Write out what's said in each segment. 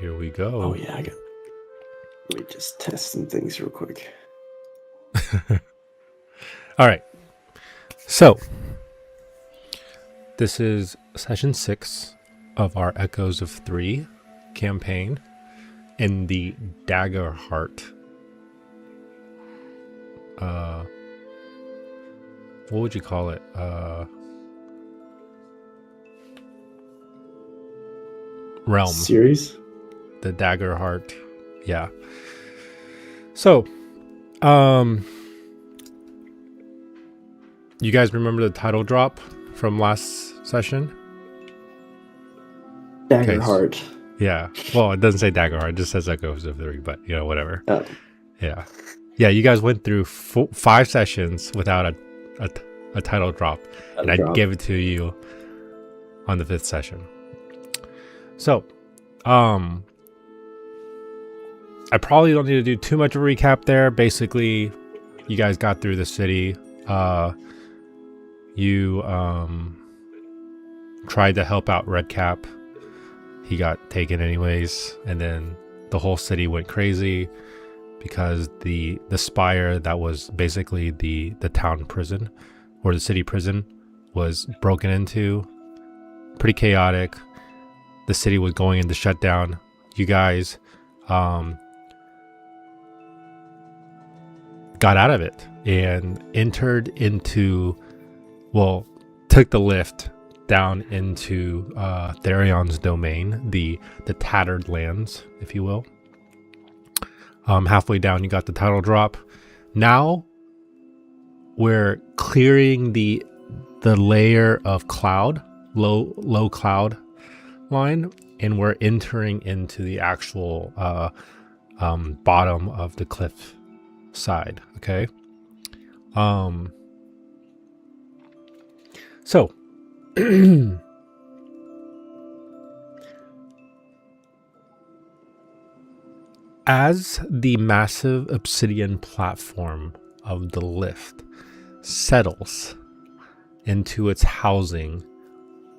Here we go. Oh yeah, let me just test some things real quick. All right. So, this is session 6 of our Echoes of 3 campaign in the Daggerheart. What would you call it? Realm. Series? The Daggerheart. Yeah. So, you guys remember the title drop from last session? Daggerheart. Yeah. Well, it doesn't say Daggerheart. It just says Echoes of 3, but, whatever. Oh. Yeah. Yeah, you guys went through 5 sessions without a title drop. And I gave it to you on the 5th session. So, I probably don't need to do too much of a recap there. Basically, you guys got through the city. You tried to help out Redcap. He got taken anyways, and then the whole city went crazy because the spire that was basically the town prison or the city prison was broken into. Pretty chaotic. The city was going into shutdown. You guys got out of it and entered into, took the lift down into Therion's domain, the Tattered Lands, if you will. Halfway down, you got the title drop. Now we're clearing the layer of cloud, low cloud line, and we're entering into the actual bottom of the cliff side. Okay. So as the massive obsidian platform of the lift settles into its housing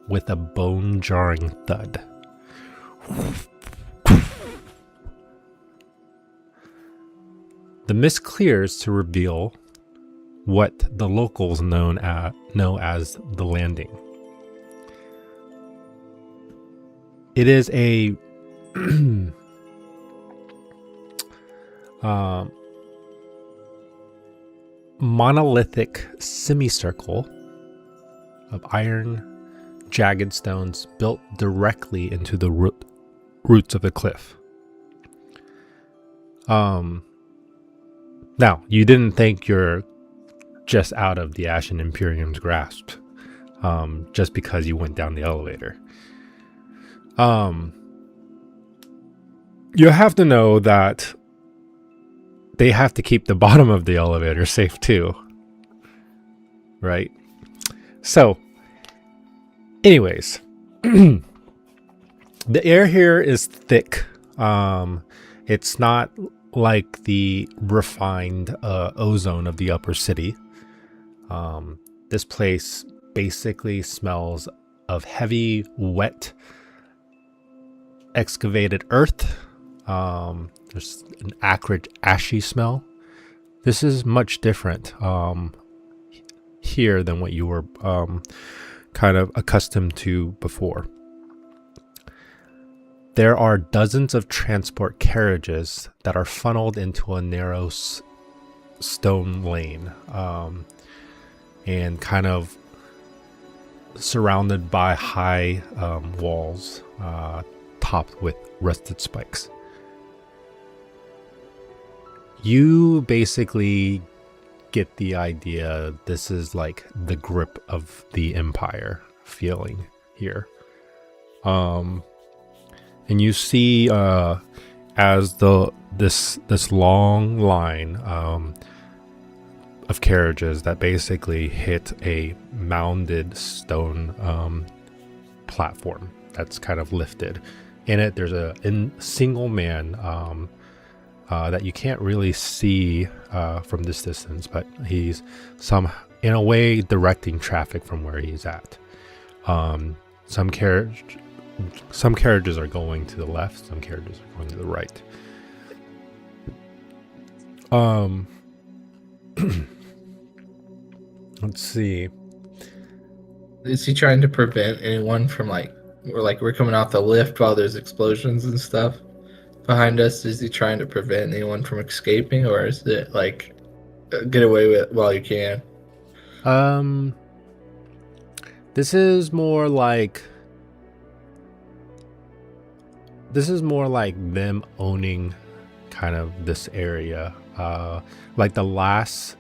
with a bone-jarring thud, the mist clears to reveal what the locals know as the landing. It is a monolithic semicircle of iron jagged stones built directly into the roots of the cliff. Now, you didn't think you're just out of the Ashen Imperium's grasp just because you went down the elevator. You have to know that they have to keep the bottom of the elevator safe too, right? So, anyways, the air here is thick. It's not like the refined ozone of the upper city. This place basically smells of heavy, wet, excavated earth. There's an acrid, ashy smell. This is much different here than what you were kind of accustomed to before. There are dozens of transport carriages that are funneled into a narrow stone lane and kind of surrounded by high walls topped with rusted spikes. You basically get the idea this is like the grip of the Empire feeling here. And you see as this long line of carriages that basically hit a mounded stone platform that's kind of lifted. In it, there's a single man that you can't really see from this distance, but he's in a way directing traffic from where he's at. Some some carriages are going to the left, some carriages are going to the right. Let's see. Is he trying to prevent anyone from we're coming off the lift while there's explosions and stuff behind us? Is he trying to prevent anyone from escaping, or is it like get away with it while you can? This is more like them owning kind of this area. Like the last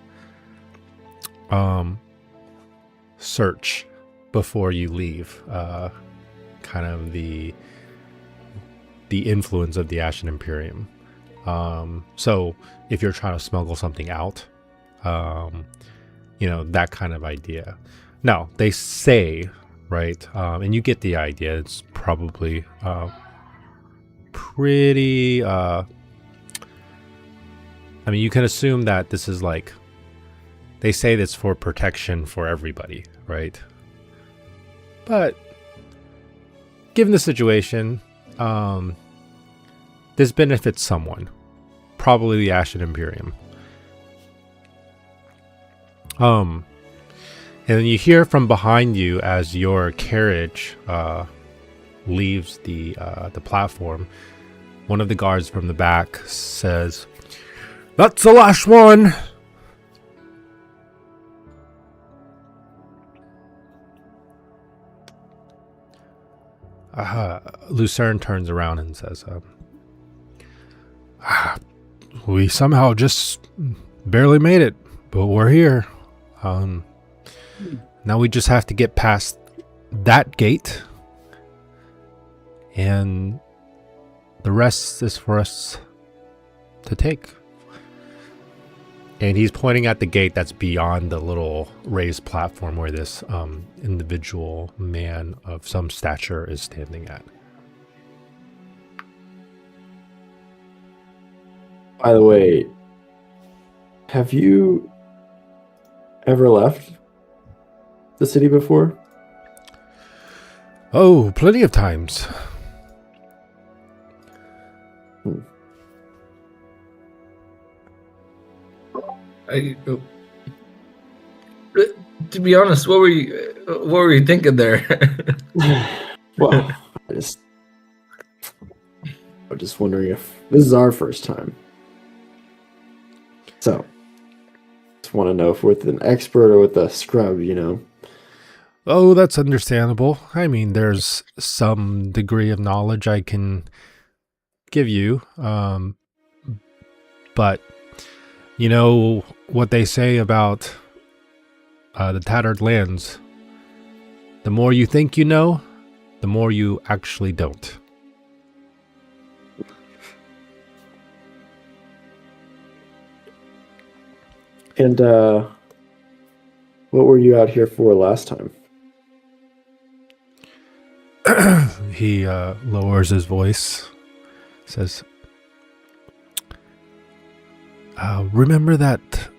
search before you leave, kind of the influence of the Ashen Imperium. So if you're trying to smuggle something out, that kind of idea. Now they say, right, and you get the idea. It's probably pretty. I mean, you can assume that this is like, they say this for protection for everybody, right? But given the situation, this benefits someone, probably the Ashen Imperium. And then you hear from behind you as your carriage leaves the platform. One of the guards from the back says, "That's the last one." Lucerne turns around and says, "We somehow just barely made it, but we're here. Now we just have to get past that gate, and the rest is for us to take." And he's pointing at the gate that's beyond the little raised platform where this individual man of some stature is standing at. By the way, have you ever left the city before? Oh, plenty of times. To be honest, what were you thinking there? Well, I'm just wondering if this is our first time. So, just want to know if we're with an expert or with a scrub, Oh, that's understandable. I mean, there's some degree of knowledge I can give you. But you know what they say about the Tattered Lands. The more you think you know, the more you actually don't. And what were you out here for last time? He lowers his voice, says, "Remember that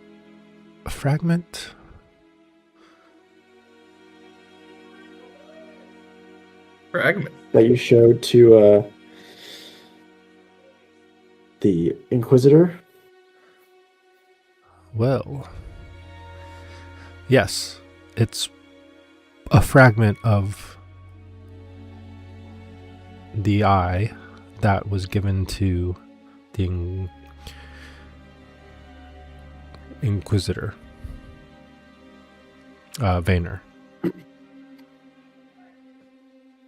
fragment?" Fragment that you showed to the Inquisitor? Well, yes, it's a fragment of the eye that was given to the Inquisitor, Vaynor. The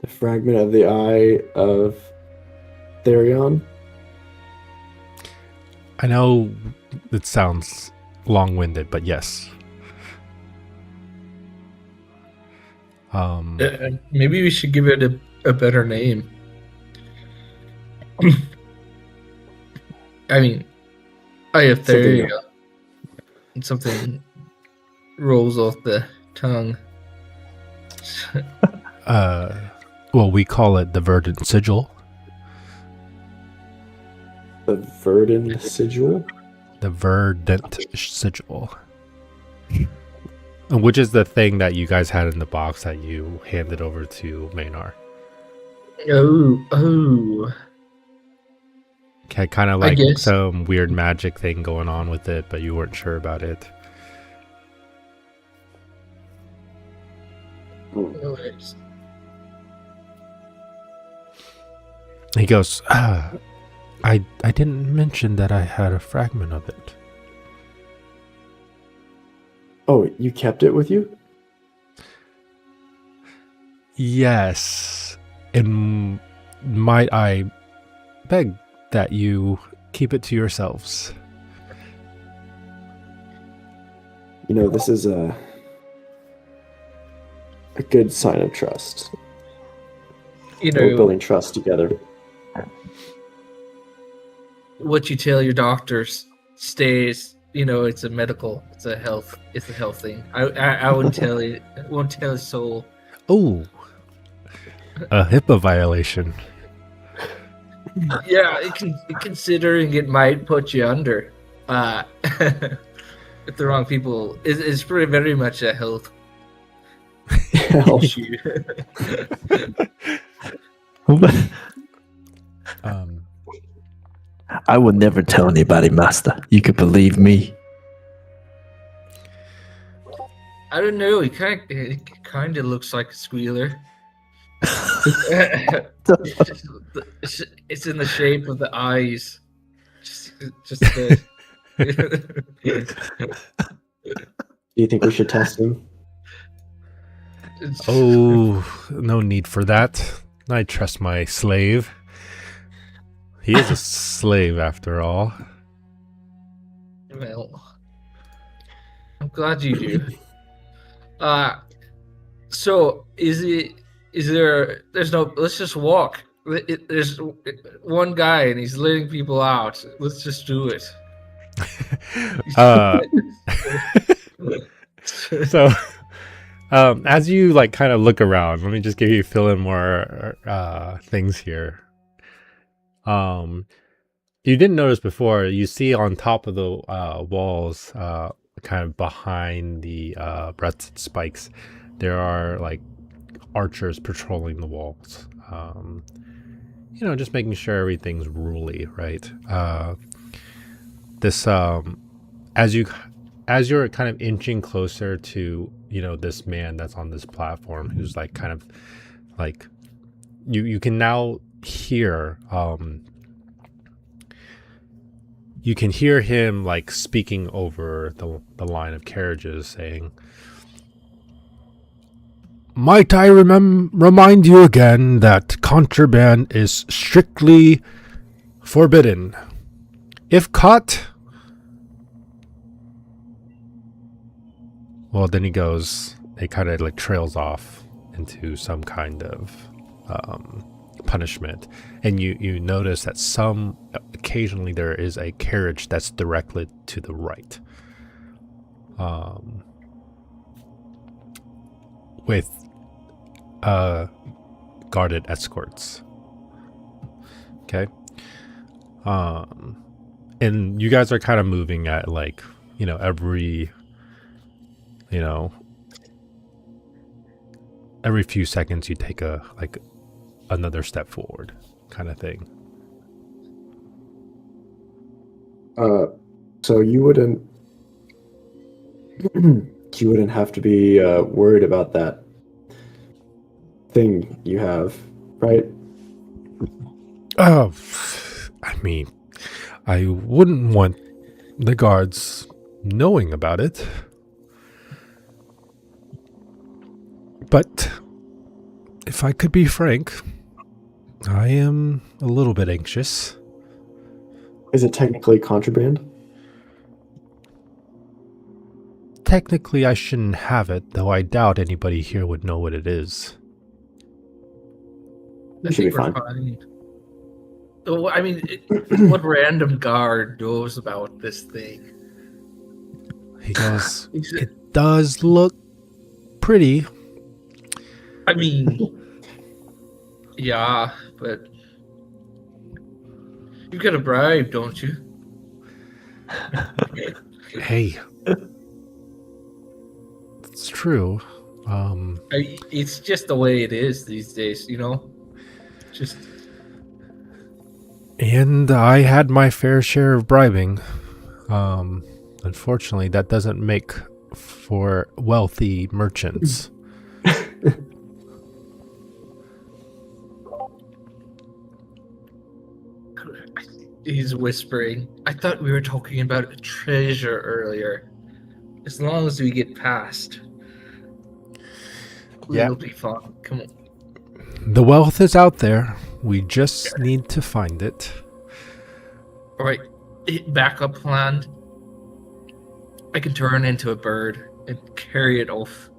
fragment of the eye of Therion? I know it sounds long-winded, but yes. Maybe we should give it a better name. I mean, I have theory. Something rolls off the tongue. Well, we call it the Verdant Sigil. The Verdant Sigil? The Verdant Sigil. Which is the thing that you guys had in the box that you handed over to Maynard. Oh. Had kind of I like guess. some weird magic thing going on with it, but you weren't sure about it. Anyways. He goes, I didn't mention that I had a fragment of it. Oh, you kept it with you? Yes. And might I beg that you keep it to yourselves? You know, this is a good sign of trust. You We're know, building trust together. what you tell your doctors stays. You know, it's a health thing. I wouldn't tell it. Won't tell a soul. Oh, a HIPAA violation. Yeah, considering it might put you under. If the wrong people, it's pretty very much a health Hell, issue. I would never tell anybody, Master. You could believe me. I don't know. He kind of looks like a squealer. It's in the shape of the eyes. Just the. do you think we should test him? Oh, no need for that. I trust my slave. He is a slave after all. Well, I'm glad you do. So there's no, let's just walk. There's one guy and he's letting people out. Let's just do it. So, as you like kind of look around, let me just give you fill in more things here. You didn't notice before. You see on top of the walls, kind of behind the breadth spikes, there are like archers patrolling the walls. You know, just making sure everything's ruly, right? This as you're kind of inching closer to, you know, this man that's on this platform who's like kind of like you can now hear you can hear him like speaking over the line of carriages saying, "Might I remind you again that contraband is strictly forbidden. If caught..." Well, then he goes, it kind of like trails off into some kind of punishment. And you notice that occasionally there is a carriage that's directed to the right. With guarded escorts. Okay. And you guys are kind of moving at like, you know, every few seconds you take another step forward kind of thing. So you wouldn't have to be worried about that thing you have, right? Oh, I mean, I wouldn't want the guards knowing about it. But if I could be frank, I am a little bit anxious. Is it technically contraband? Technically, I shouldn't have it, though I doubt anybody here would know what it is. You should be we're fine. Oh, I mean, what random guard knows about this thing? He goes, "It does look pretty." I mean, yeah, but you get a bribe, don't you? Hey, it's true. It's just the way it is these days, you know. Just And I had my fair share of bribing. Unfortunately, that doesn't make for wealthy merchants. he's whispering. I thought we were talking about a treasure earlier. As long as we get past, Yeah. it'll be fun. Come on. The wealth is out there. We just need to find it. All right, backup plan. I can turn into a bird and carry it off.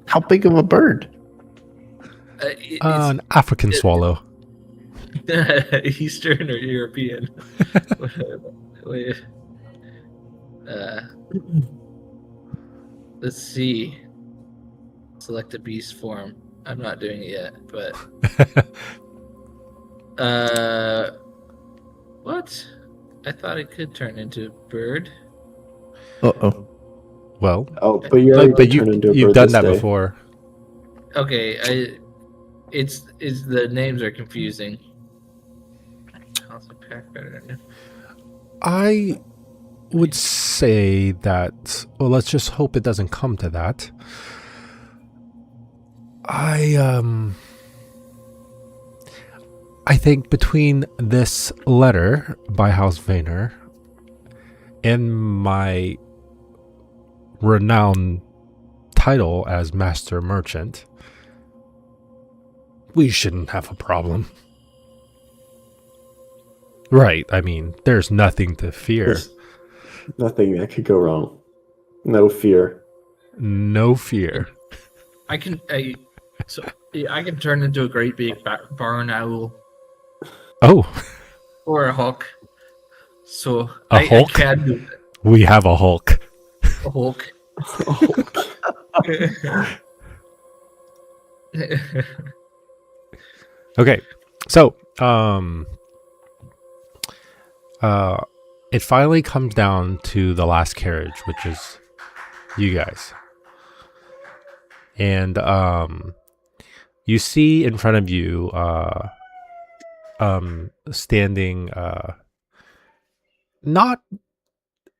How big of a bird? An African swallow. Eastern or European. Wait. Let's see. Select a beast form. I'm not doing it yet, but what? I thought it could turn into a bird. Uh-oh. Well, Oh, but you already but turned into a you've bird done this that day. before. Okay, it's the names are confusing. I would say that, well, let's just hope it doesn't come to that. I think between this letter by House Vayner and my renowned title as Master Merchant, we shouldn't have a problem. Right, I mean, there's nothing to fear. There's nothing that could go wrong. No fear. No fear. I can turn into a great big barn owl Oh, or a hawk. So A I hawk? can do it. we have a Hulk. A hawk. Okay, so it finally comes down to the last carriage, which is you guys, and you see in front of you standing not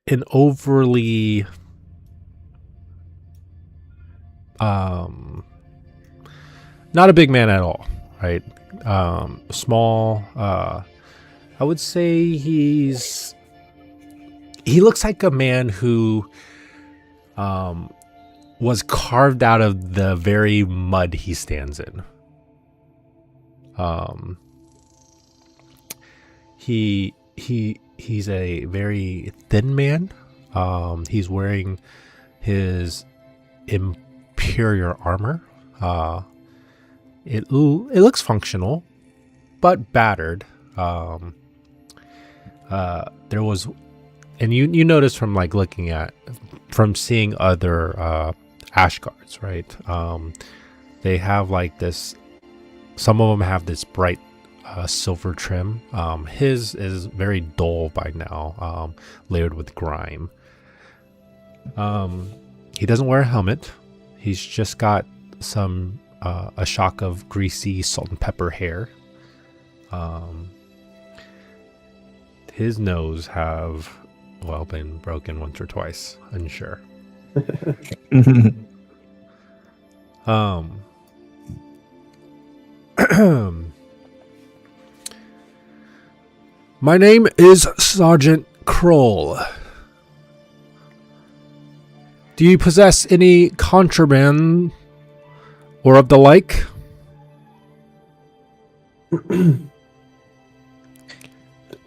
an overly not a big man at all, right? Small. I would say he looks like a man who was carved out of the very mud he stands in. He's a very thin man. He's wearing his imperial armor. It looks functional, but battered. There was, and you notice from like from seeing other Ashguards, right? They have like this. Some of them have this bright silver trim. His is very dull by now, layered with grime. He doesn't wear a helmet. He's just got a shock of greasy salt and pepper hair. His nose have, well, been broken once or twice, unsure. My name is Sergeant Kroll. Do you possess any contraband or of the like?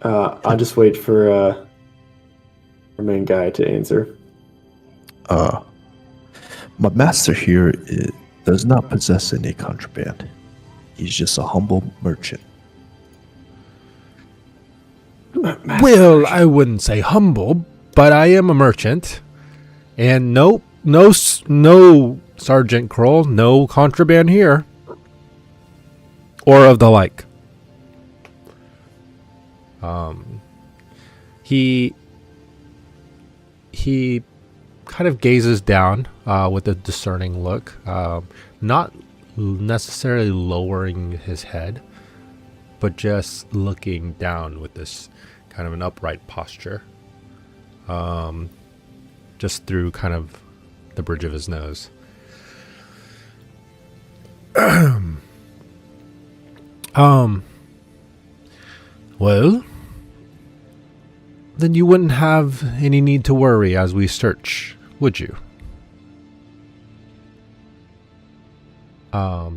I'll just wait for our main guy to answer. My master here does not possess any contraband. He's just a humble merchant. Well, I wouldn't say humble, but I am a merchant. And no, Sergeant Kroll, no contraband here. Or of the like. He kind of gazes down with a discerning look, not necessarily lowering his head, but just looking down with this kind of an upright posture, just through kind of the bridge of his nose. Well, then you wouldn't have any need to worry as we search, would you?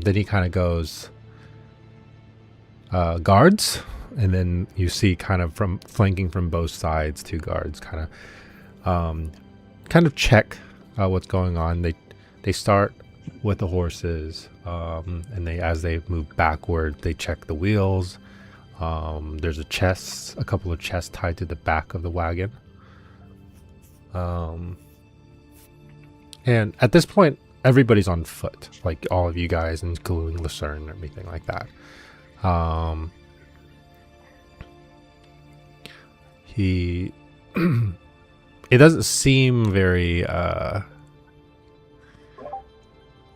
Then he kind of goes, guards, and then you see kind of from flanking from both sides, 2 guards kind of check what's going on. They start with the horses, and as they move backward, they check the wheels. There's a couple of chests tied to the back of the wagon. And at this point, everybody's on foot, like all of you guys, including Lucerne and everything like that. It doesn't seem very,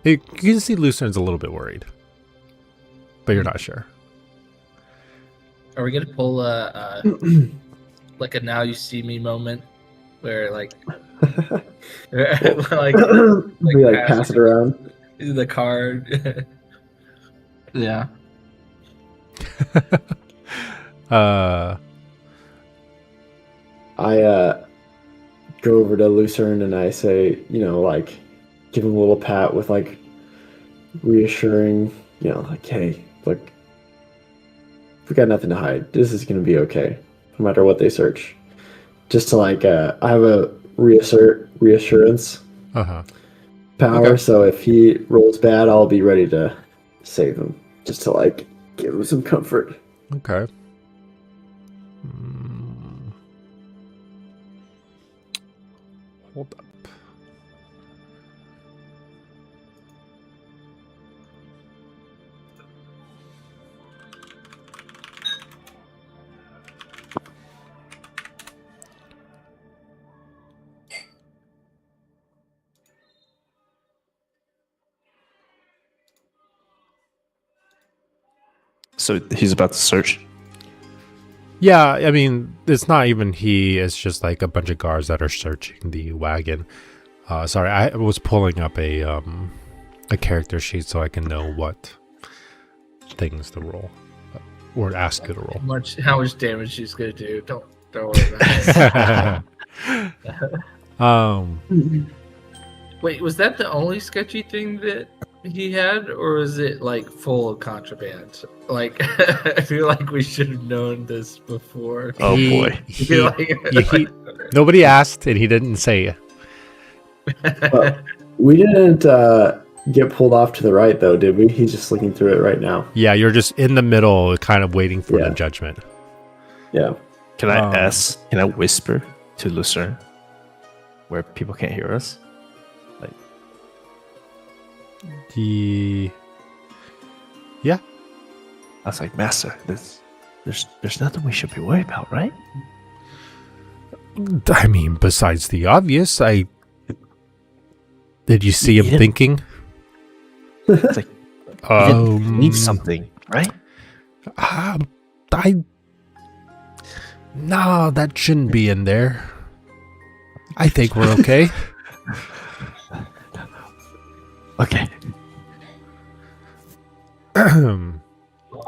you can see Lucerne's a little bit worried, but you're not sure. Are we gonna pull like a "now you see me" moment, where like like We like pass it around. the card? Yeah. I go over to Lucerne and I say, like, give him a little pat with like reassuring, like, hey, look, we got nothing to hide. This is gonna be okay, no matter what they search. Just to like, I have a reassurance power, Okay. so if he rolls bad, I'll be ready to save him. Just to like give him some comfort. Okay. Hold up. So he's about to search. Yeah, I mean, it's not even he. It's just like a bunch of guards that are searching the wagon. Sorry, I was pulling up a character sheet so I can know what things to roll, or ask you to roll. How much damage she's gonna do? Don't worry about it. Wait, was that the only sketchy thing that he had, or is it like full of contraband? Like, I feel like we should have known this before. Oh boy. Nobody asked, and he didn't say. We didn't get pulled off to the right, though, did we? He's just looking through it right now. Yeah, you're just in the middle, kind of waiting for Yeah. the judgment. Yeah. Can I whisper to Lucerne where people can't hear us? I was like, Master, there's nothing we should be worried about, right? I mean, besides the obvious, did you see him Yeah. thinking? It's like he didn't need something, right? No, that shouldn't be in there. I think we're okay. Okay.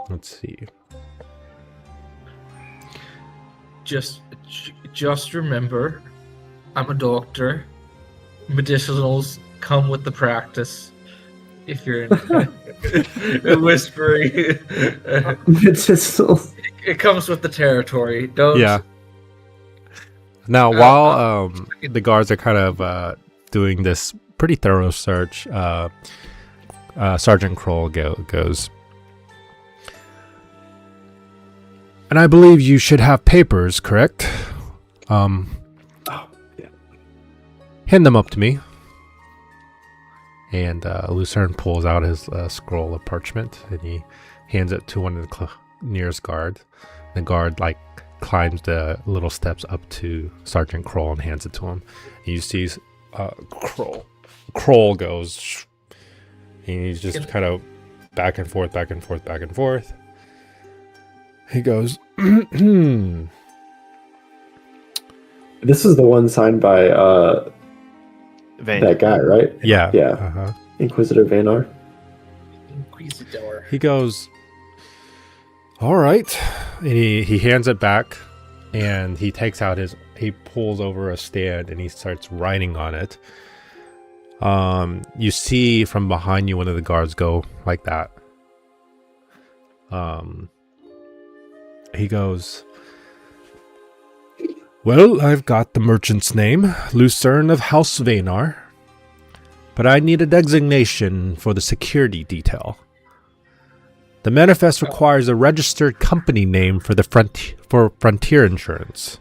Let's see. Just remember, I'm a doctor. Medicinals come with the practice. If you're in whispering, Medicinal. it comes with the territory. Don't. Yeah. Now, while the guards are kind of doing this pretty thorough search, Sergeant Kroll goes, and I believe you should have papers, correct? Yeah. Hand them up to me. And Lucerne pulls out his scroll of parchment, and he hands it to one of the nearest guards. The guard climbs the little steps up to Sergeant Kroll and hands it to him. And you see Kroll goes, And he's just kind of back and forth, back and forth, back and forth. He goes, This is the one signed by that guy, right? yeah. Yeah. Uh-huh. Inquisitor Vanar. Inquisitor. He goes, all right. And he hands it back, and he takes out he pulls over a stand, and he starts writing on it. You see from behind you one of the guards go like that. He goes, well, I've got the merchant's name, Lucerne of House Vanar, but I need a designation for the security detail. The manifest requires a registered company name for the frontier insurance.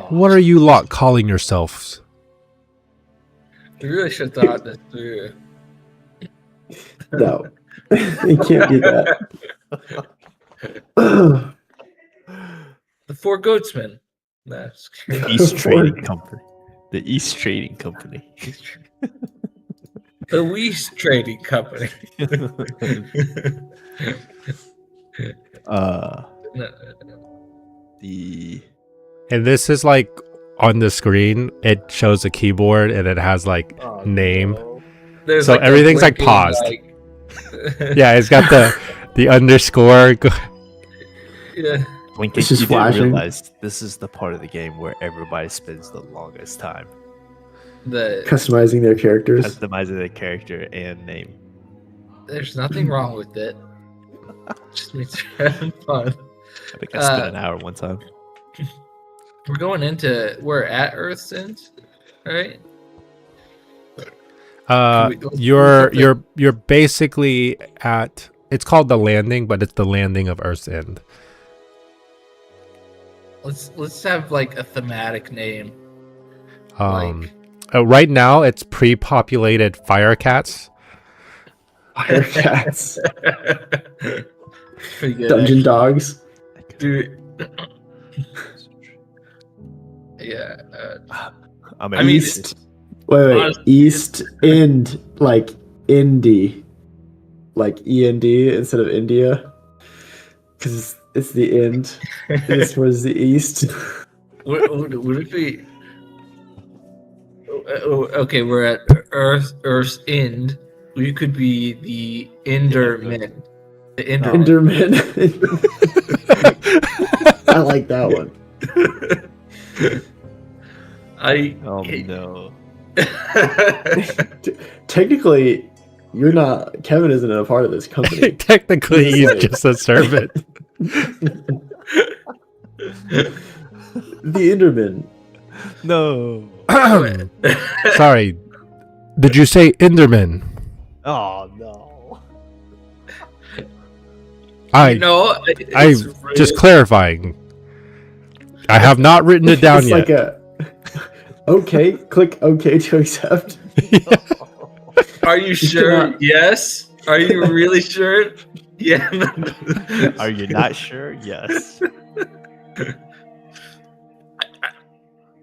What are you lot calling yourselves? You really should have thought this through. No, it can't be that. The Four Goatsmen. That's The East Trading Company. The East Trading Company. the Weiss Trading Company. The And this is like on the screen, it shows a keyboard and it has like name. There's So like a everything's, like, blinking, paused. like- Yeah, it's got the underscore. yeah. When It's you just didn't flashing. realize this is the part of the game where everybody spends the longest time The Customizing their characters. customizing their character and name. there's nothing wrong with it. Just means you're having fun. I think I spent an hour one time. We're at Earth's End, right? let's You're basically at. It's called the landing, but it's the landing of Earth's End. Let's have like a thematic name. Right now, it's pre-populated Firecats. Firecats. Pretty good, Dungeon dogs. dude. Yeah. I I mean, East. Wait. honestly, East End, like indie, like END instead of India, because it's the end. This was the East. would it be? Okay, we're at Earth's End. We could be the Endermen. The Endermen. Enderman. I like that one. Oh no. Technically, you're not. Kevin isn't a part of this company. Technically, he's Slave. just a servant. The Enderman. No. Sorry. Did you say Enderman? Oh no. No, I just clarifying. I have not written it down It's yet. like a. Okay, click OK to accept. Are you sure? Yes. Are you really sure? Yeah. Are you not sure? Yes.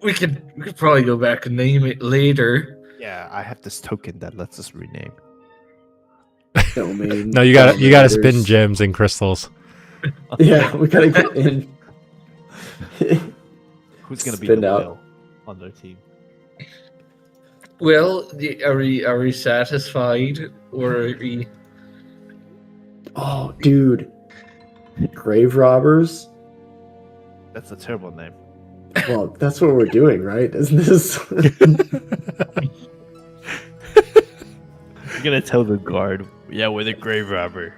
We could probably go back and name it later. Yeah, I have this token that lets us rename. Domain. No, you gotta spin Dominators. gems and crystals. Yeah, we gotta get in. Who's gonna be Spin the out. whale on their team? Well, are we satisfied, or are we? Oh, dude. Grave robbers? That's a terrible name. Well, that's what we're doing, right? Isn't this? You're gonna tell the guard, yeah, we're the grave robber.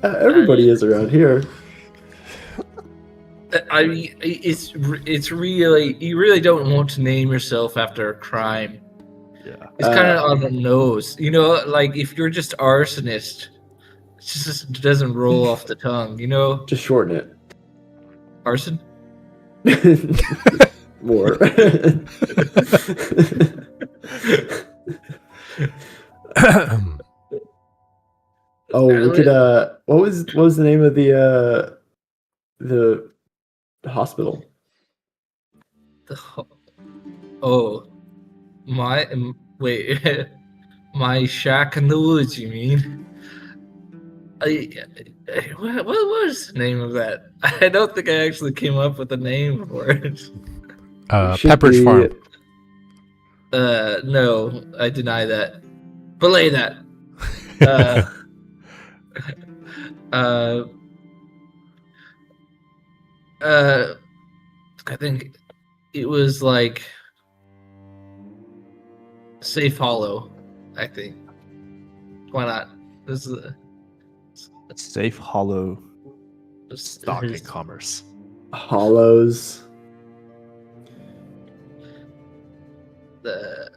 Everybody is around here. I mean, it's really, you really don't want to name yourself after a crime. Yeah. It's kind of on the nose, you know. Like if you're just arsonist, it just doesn't roll off the tongue, you know. Just shorten Arson. it. More. Oh, we could. What was the name of the hospital? Oh, wait. My shack in the woods, you mean? What was the name of that? I don't think I actually came up with a name for it. Should Pepper's be- Farm. No, I deny that. Belay that. I think it was like Safe Hollow. I think. Why not? This is Safe Hollow Stock and here's- Commerce. Hollows. the.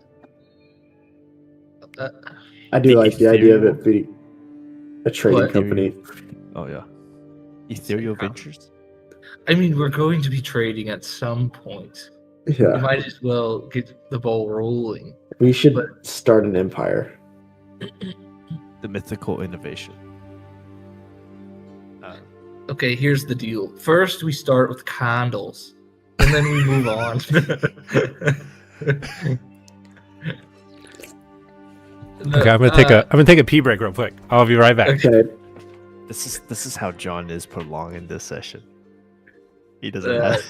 I do The like the idea of ethereal- it being a trading What? company. Oh yeah. Ethereal Ventures. I mean, we're going to be trading at some point. We Yeah, might as well get the ball rolling. we should But- start an empire. The mythical innovation. Okay, here's the deal. First, we start with candles, and then we move on. Okay, I'm gonna take a pee break real quick. I'll be right back. Okay, This is how John is prolonging this session. He doesn't Uh, have.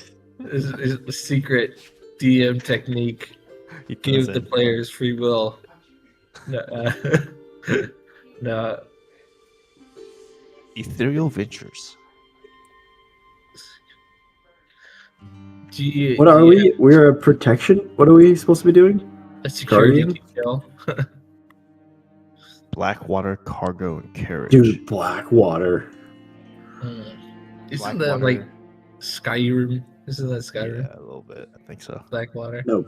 is the secret DM technique. He Give the doesn't. players free will. No, no. Ethereal Ventures. what are we? We're a protection. What are we supposed to be doing? A security Guardian? detail. Blackwater Cargo and Carriage. Dude, Blackwater. Isn't that like Skyrim? Isn't that Skyrim? Yeah, a little bit. I think so. Blackwater. No,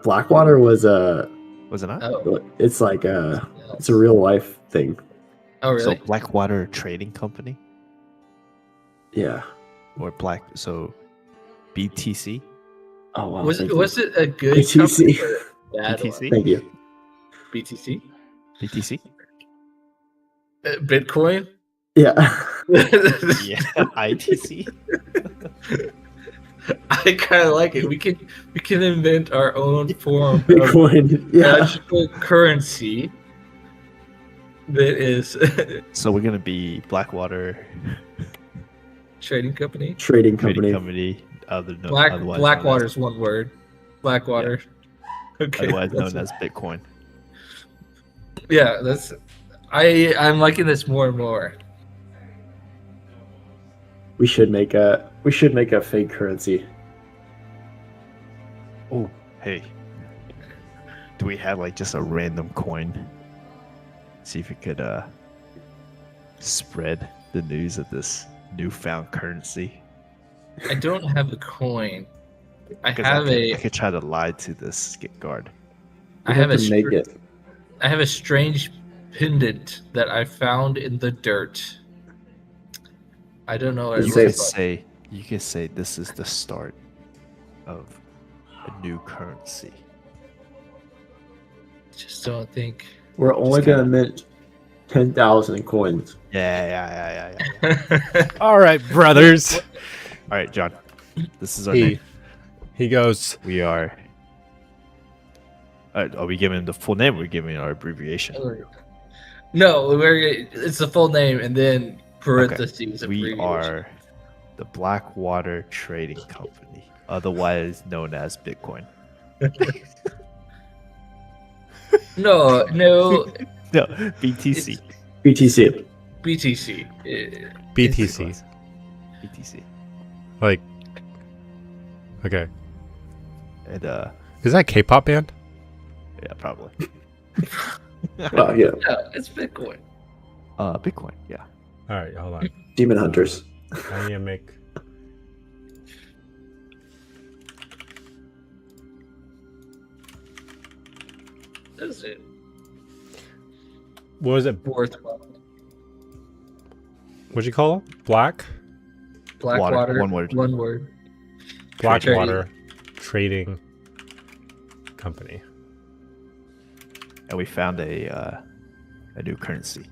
Blackwater was Was it not? Oh, it's like it's a real life thing. oh So really? Blackwater Trading Company Yeah. or so BTC. Oh wow. Was thank it you. was it a good BTC. company or a bad BTC. Thank you. one? BTC? BTC. Bitcoin? Yeah. Yeah. ITC. I kind of like it. We can invent our own form of Bitcoin. Yeah. magical currency that is So we're gonna be Blackwater trading company. Trading Trading company. Company. Otherwise known Blackwater's one word. Blackwater. Okay. Otherwise that's- known as Bitcoin. Yeah, that's. I'm liking this more and more. We should make a fake currency. Oh, hey. Do we have like just a random coin? See if we could spread the news of this newfound currency. I don't have a coin. I 'Cause have I could try to lie to this skit guard. I We have a to make it. I have a strange pendant that I found in the dirt. I don't know what it You You looks could like. say this is the start of a new currency. Just don't think. We're only kinda- gonna mint 10,000 coins. Yeah. All right, brothers. All right, John. This is our He name. he goes. We are. Are we giving the full name? Or are we giving our abbreviation? No, it's the full name and then parentheses. We abbreviation. are the Blackwater Trading Company, otherwise known as Bitcoin. No, No, BTC. BTC. BTC. BTC. BTC. Like, okay, And is that a K-pop band? yeah, probably. Oh yeah. No, it's Bitcoin. Bitcoin. Yeah. All right, hold on. Demon Hunters. I need to make. That's it. What was it? Worthwhile. What'd you call it? Blackwater. One word. One word. Blackwater Trading Company. And we found a new currency.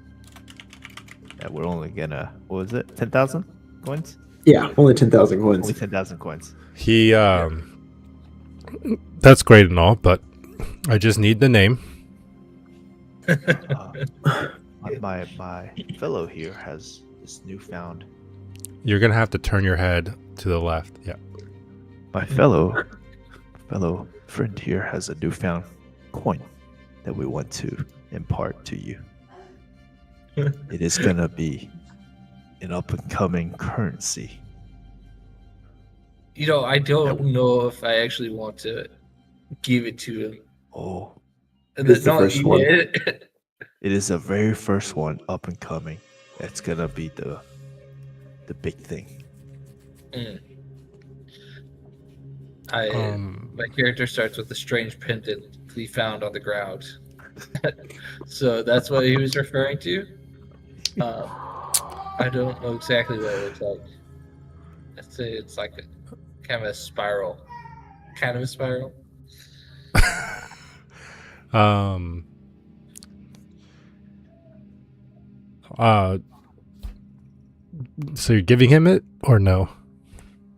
And we're only gonna, what was it? 10,000 coins? Yeah, only 10,000 coins. Only 10,000 coins. He that's great and all, but I just need the name. My fellow here has this newfound. You're gonna have to turn your head to the left. Yeah. My fellow friend here has a newfound coin that we want to impart to you. It is gonna be an up and coming currency. I don't know if I actually want to give it to him. Oh, It's the first one. it is the very first one up and coming. That's gonna be the big thing. My character starts with a strange pendant he found on the ground. So that's what he was referring to. I don't know exactly what it looks like. I'd say it's like kind of a spiral. So you're giving him it or no?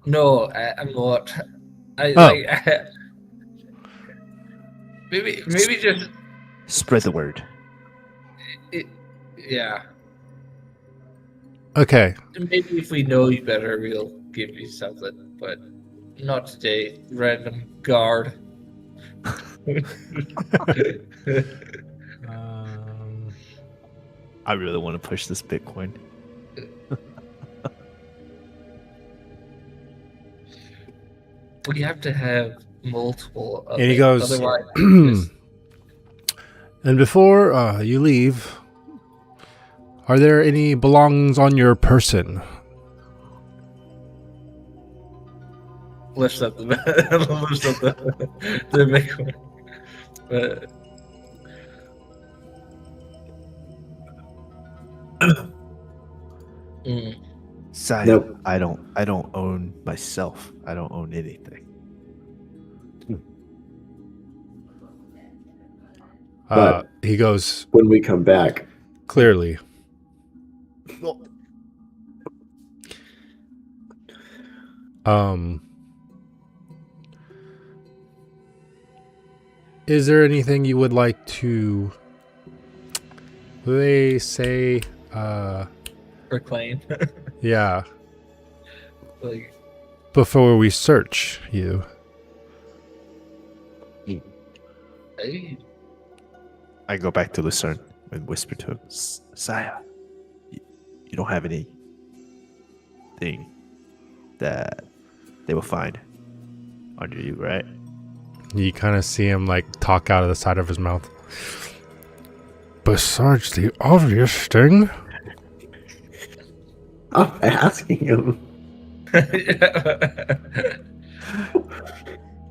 No, I'm not. Maybe just Spread the word. yeah. Okay. Maybe if we know you better, we'll give you something, but not today, random guard. I really want to push this Bitcoin. We have to have multiple of And he it, goes, otherwise and before you leave, are there any belongings on your person? lift up the Bitcoin. Side, Nope. I don't own myself. I don't own anything. But- He goes, When we come back, clearly. Is there anything you would like to, they say, Proclaim. yeah, Like, before we search you? hey, I go back to Lucerne and whisper to him, Saya, you don't have anything that they will find under you, right? You kind of see him like talk out of the side of his mouth. Besides the obvious thing. I'm asking him.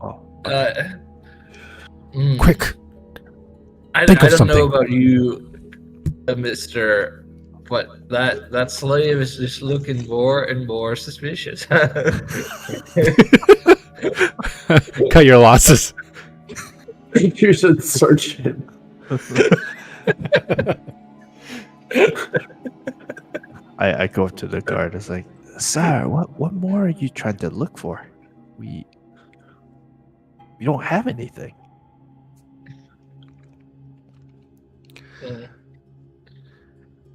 Oh, Quick. I Think of don't know something. about you, Mister, but that slave is just looking more and more suspicious. Cut your losses. You should search him. I go up to the guard. It's like, sir, what more are you trying to look for? We don't have anything.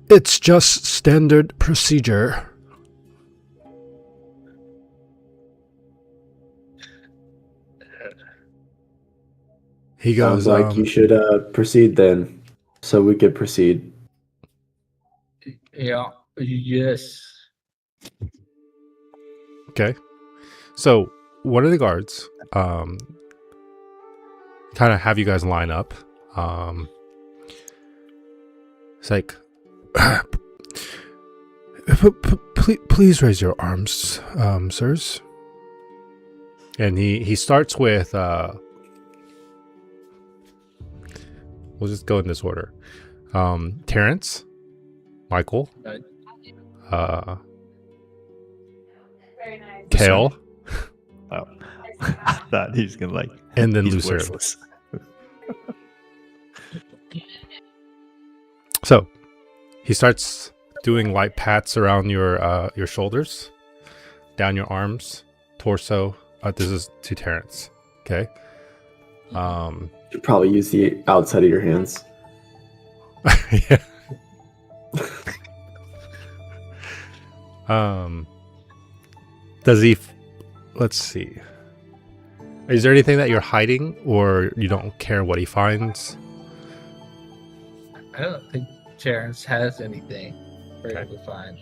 It's just standard procedure. He goes, Sounds like you should proceed then, so we could proceed. Yeah. Yes. okay. So one of the guards kind of have you guys line up. It's like, please raise your arms, sirs. And he starts with, we'll just go in this order. Terrence, Michael, Right. Very nice. Kale, Oh, I thought he was gonna like. and then He's Lucerne. worthless. So he starts doing light pats around your shoulders, down your arms, torso. This is to Terrence. Okay. Should probably use the outside of your hands. Yeah. Does he? Let's see. Is there anything that you're hiding, or you don't care what he finds? I don't think Terrence has anything for him Okay. to find.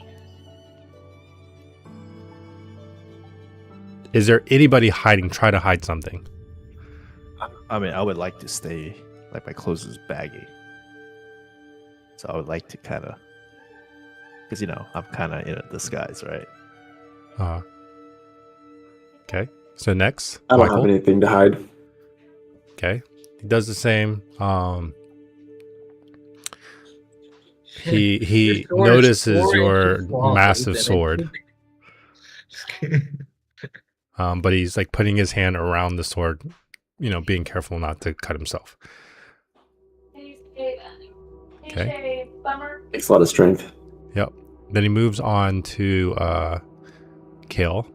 Is there anybody hiding? Try to hide something. I mean, I would like to stay like my clothes is baggy, so I would like to kind of, because I'm kind of in a disguise, right? Okay. So next, I don't Michael. have anything to hide. Okay. He does the same. He Your sword is notices 4 your inches long, massive Ethan. sword. Just kidding. But he's like putting his hand around the sword, being careful not to cut himself. Okay. Bummer. Takes a lot of strength. Yep. Then he moves on to Kale.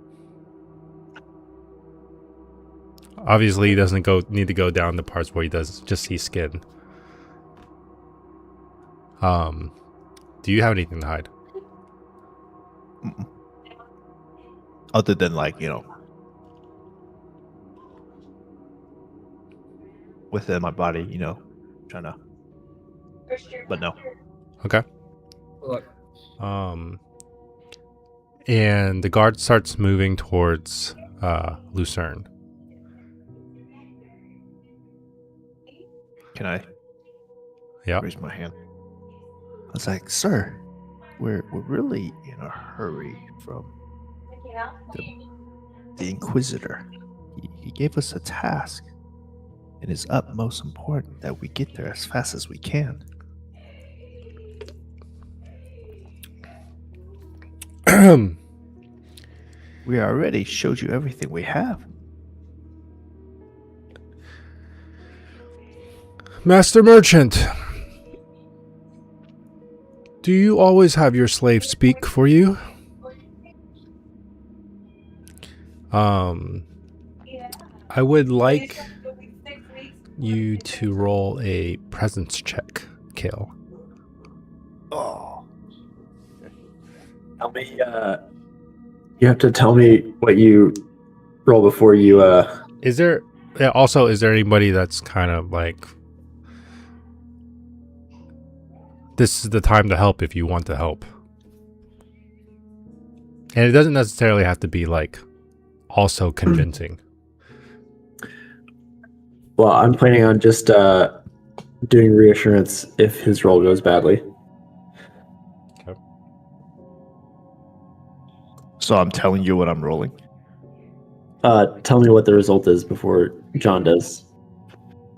Obviously, he doesn't need to go down the parts where he does just see skin. Do you have anything to hide? Mm-mm. Other than within my body, trying to. But no. Okay. Look, And the guard starts moving towards Lucerne. Can I Yeah. raise my hand? I was like, sir, we're really in a hurry from the Inquisitor. He gave us a task, and it's utmost important that we get there as fast as we can. We already showed you everything we have. Master Merchant, do you always have your slave speak for you? I would like you to roll a presence check, Kale. Oh, Tell me, you have to tell me what you roll before you, Is there anybody that's kind of like, this is the time to help if you want to help? And it doesn't necessarily have to be like also convincing. well, I'm planning on just, doing reassurance if his roll goes badly. so I'm telling you what I'm rolling. Tell me what the result is before John does.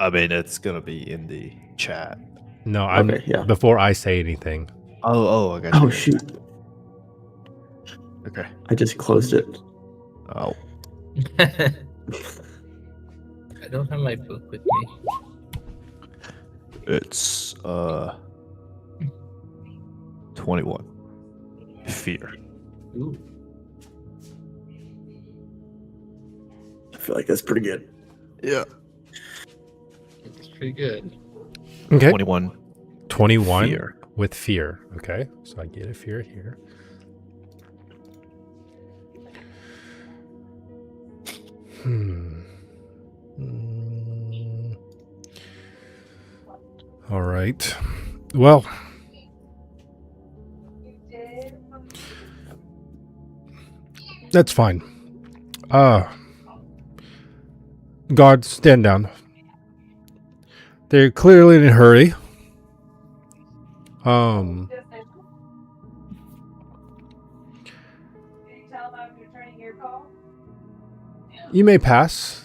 I mean, it's gonna be in the chat. No, I'm Okay, yeah. before I say anything. Oh, I got you. Oh, shoot. Okay. I just closed it. Oh, I don't have my book with me. it's 21. Fear. Ooh. I feel like that's pretty good. Yeah. It's pretty good. Okay. 21. 21 Fear. with fear. Okay. So I get a fear here. All right. Well, that's fine. Guards, stand down. They're clearly in a hurry. Did you tell them I'm returning your call? You may pass.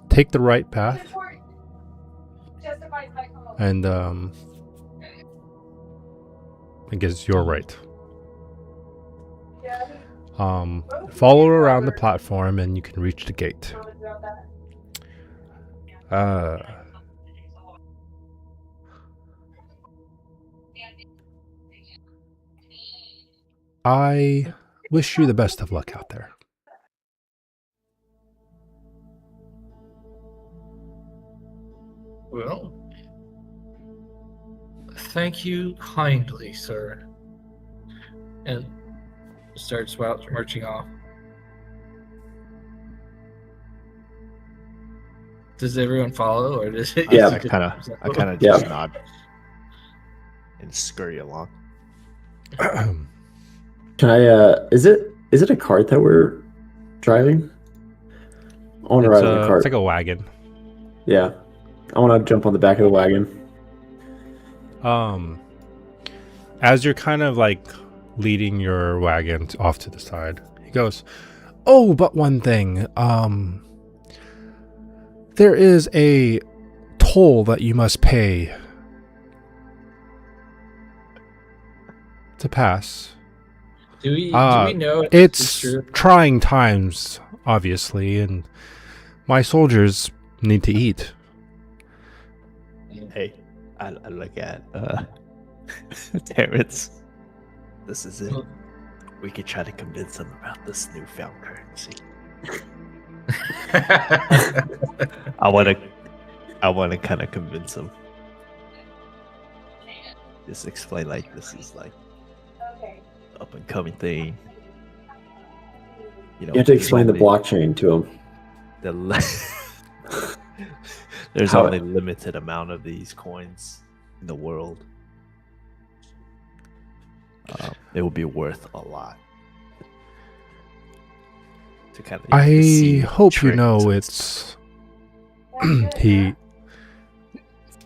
Take the right path, Important. Justifies my call. and I guess you're right. Yeah, Follow around the platform, and you can reach the gate. I wish you the best of luck out there. Well, Thank you kindly, sir. And starts marching off. Does everyone follow, or does it? Yeah. I kind of Yeah. just nod and scurry along. Can I? Is it a cart that we're driving? I want to ride on the cart. It's like a wagon. Yeah, I want to jump on the back of the wagon. As you're kind of like leading your wagon off to the side, he goes, "Oh, but one thing. There is a toll that you must pay to pass. Do we know if this is It's true? trying times, obviously, and my soldiers need to eat." Hey, I look at Terrence. This is it. We could try to convince them about this newfound currency. I want to kind of convince them. Just explain like this is like Okay. up and coming thing. You know, You have to explain the there's blockchain to him. only- there's How- only limited amount of these coins in the world. It will be worth a lot. To kind of I hope you know it's he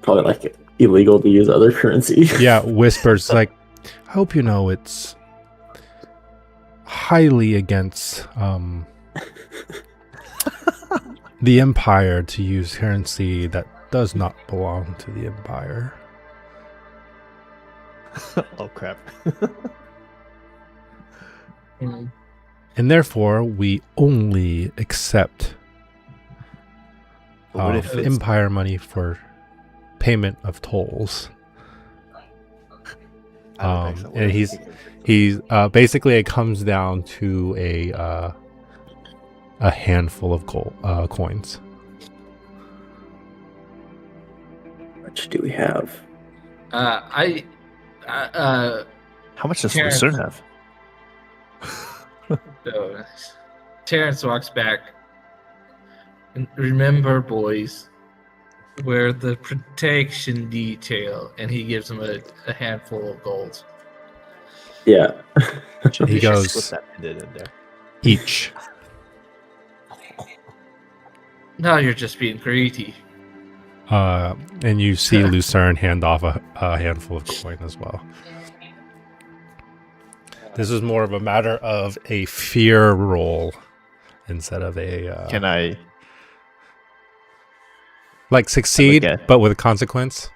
Probably like illegal to use other currency. whispers like, "I hope you know it's highly against the Empire to use currency that does not belong to the Empire." Oh crap. Mm. And therefore, we only accept But what if it's Empire money for payment of tolls. And he's basically it comes down to a handful of gold coins. How much do we have? how much does Terrence. Lucerne have? So, Terrence walks back. And remember, boys, we're the protection detail, and he gives him a handful of gold. Yeah. He You should goes- slip that bit in there. Each. Now you're just being greedy. And you see Lucerne hand off a handful of coin as well. This is more of a matter of a fear roll instead of a Can I? like succeed, Okay. but with a consequence.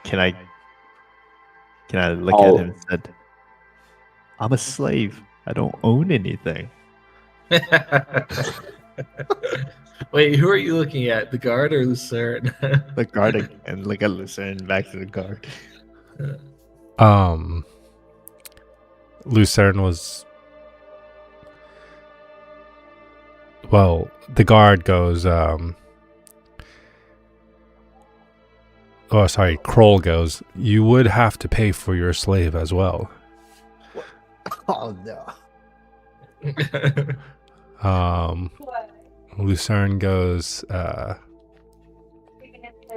Can I look I'll- at him and said, "I'm a slave. I don't own anything." Wait, who are you looking at? The guard or Lucerne? The guard and look at Lucerne back to the guard. Lucerne was. Well, the guard goes. Oh, sorry. Kroll goes. You would have to pay for your slave as well. Oh no! What? Lucerne goes.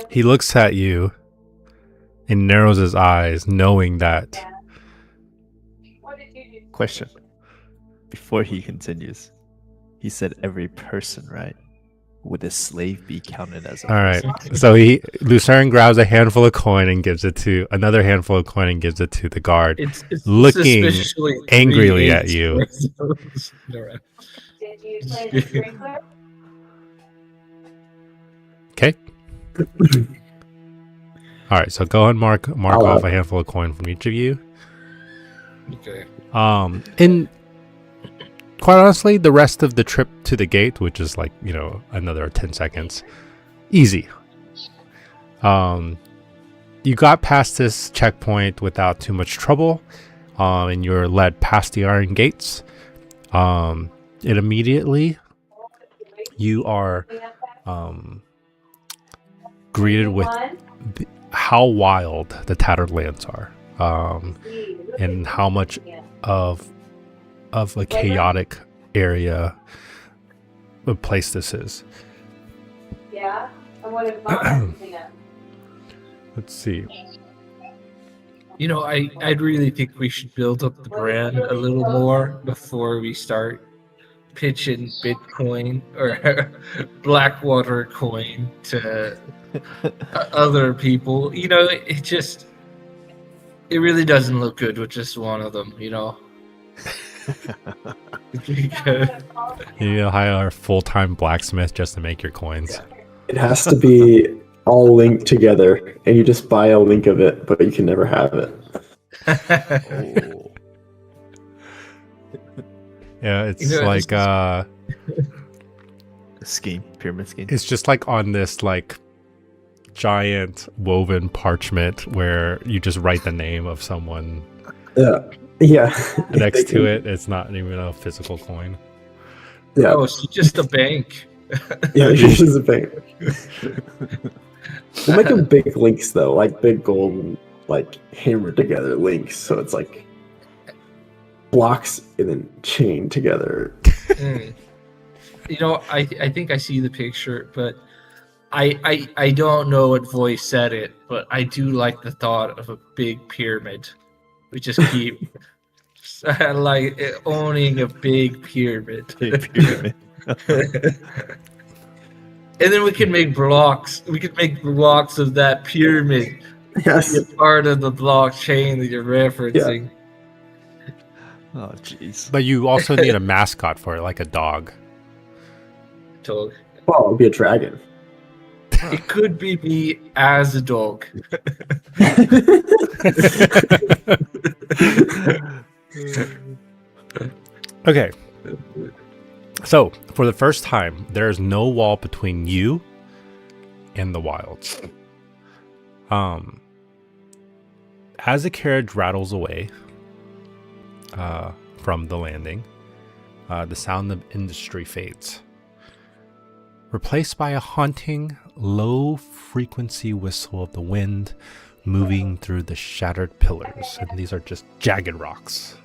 He looks at you and narrows his eyes, knowing that. What did you do? Question. Before he continues, he said every person, right? Would a slave be counted as a All right. person? So Lucerne grabs a handful of coin and gives it to another handful of coin and gives it to the guard. It's Looking suspiciously angrily at 3/8 you. worth of- Alright. Did you play the sprinkler? Okay. All right. So go ahead, and mark I'll, off a handful of coin from each of you. Okay. And quite honestly, the rest of the trip to the gate, which is like, another 10 seconds, easy. You got past this checkpoint without too much trouble, and you're led past the iron gates. And immediately you are greeted with how wild the Tattered Lands are, and how much of a chaotic area a place this is. Yeah? I wanted mom to that. Let's see. You know, I'd really think we should build up the brand a little more before we start pitching Bitcoin or Blackwater coin to other people. You know, it really doesn't look good with just one of them, you know. You hire a full-time blacksmith just to make your coins. It has to be all linked together, and you just buy a link of it, but you can never have it. Oh. Yeah, it's You know, like A scheme, pyramid scheme. it's just like on this like giant woven parchment where you just write the name of someone Yeah. next to it. It's not even a physical coin. Yeah. Oh, it's just a bank. Yeah, it's just a bank. We'll make them big links though, like big golden, like hammered together links. So it's like blocks and then chained together. Mm. You know, I think I see the picture, but I don't know what voice said it, but I do like the thought of a big pyramid. We just keep like owning a big pyramid. Big pyramid. And then we can make blocks. We could make blocks of that pyramid. Yes. Be a part of the blockchain that you're referencing. Oh, jeez. But you also need a mascot for it, like a dog. Dog. Well, it'll be a dragon. It could be me as a dog. Okay. So, for the first time, there is no wall between you and the wilds. As the carriage rattles away from the landing, the sound of industry fades, replaced by a haunting, low-frequency whistle of the wind moving through the shattered pillars. And these are just jagged rocks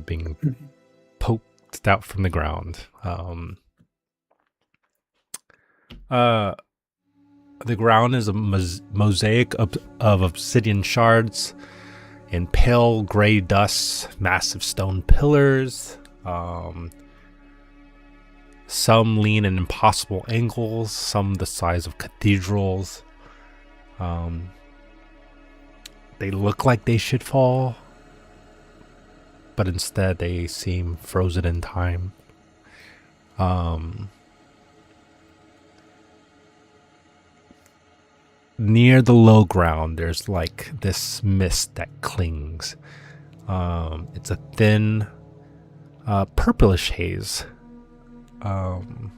being poked out from the ground. The ground is a mosaic of obsidian shards and pale gray dust, massive stone pillars. Some lean in impossible angles, some the size of cathedrals. They look like they should fall, but instead they seem frozen in time. Near the low ground, there's like this mist that clings. It's a thin, purplish haze. And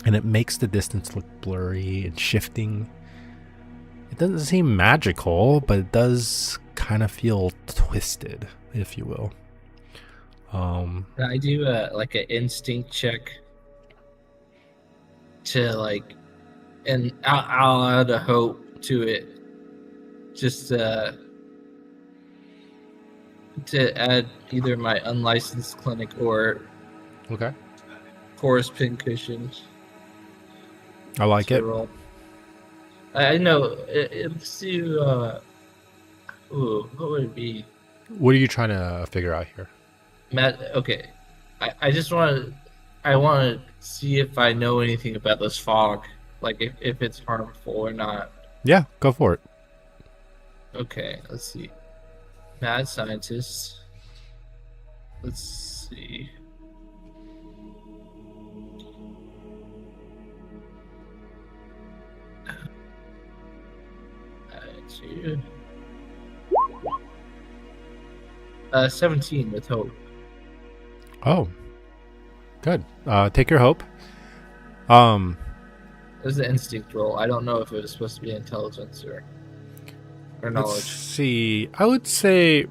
it makes the distance look blurry and shifting. It doesn't seem magical, but it does kind of feel twisted, if you will. I do like an instinct check to like, and I'll add a hope to it, just to add either my unlicensed clinic or Okay. forest pincushions. I like to it. roll. I know. Let's do. Ooh, what would it be? What are you trying to figure out here? Matt. Okay, I just want to. I want to see if I know anything about this fog, like if it's harmful or not. Yeah, go for it. Okay, let's see. Mad scientist. Let's see. Attitude. 17 with hope. Oh, good. Take your hope. It was an instinct roll. I don't know if it was supposed to be intelligence or Let's knowledge. see. I would say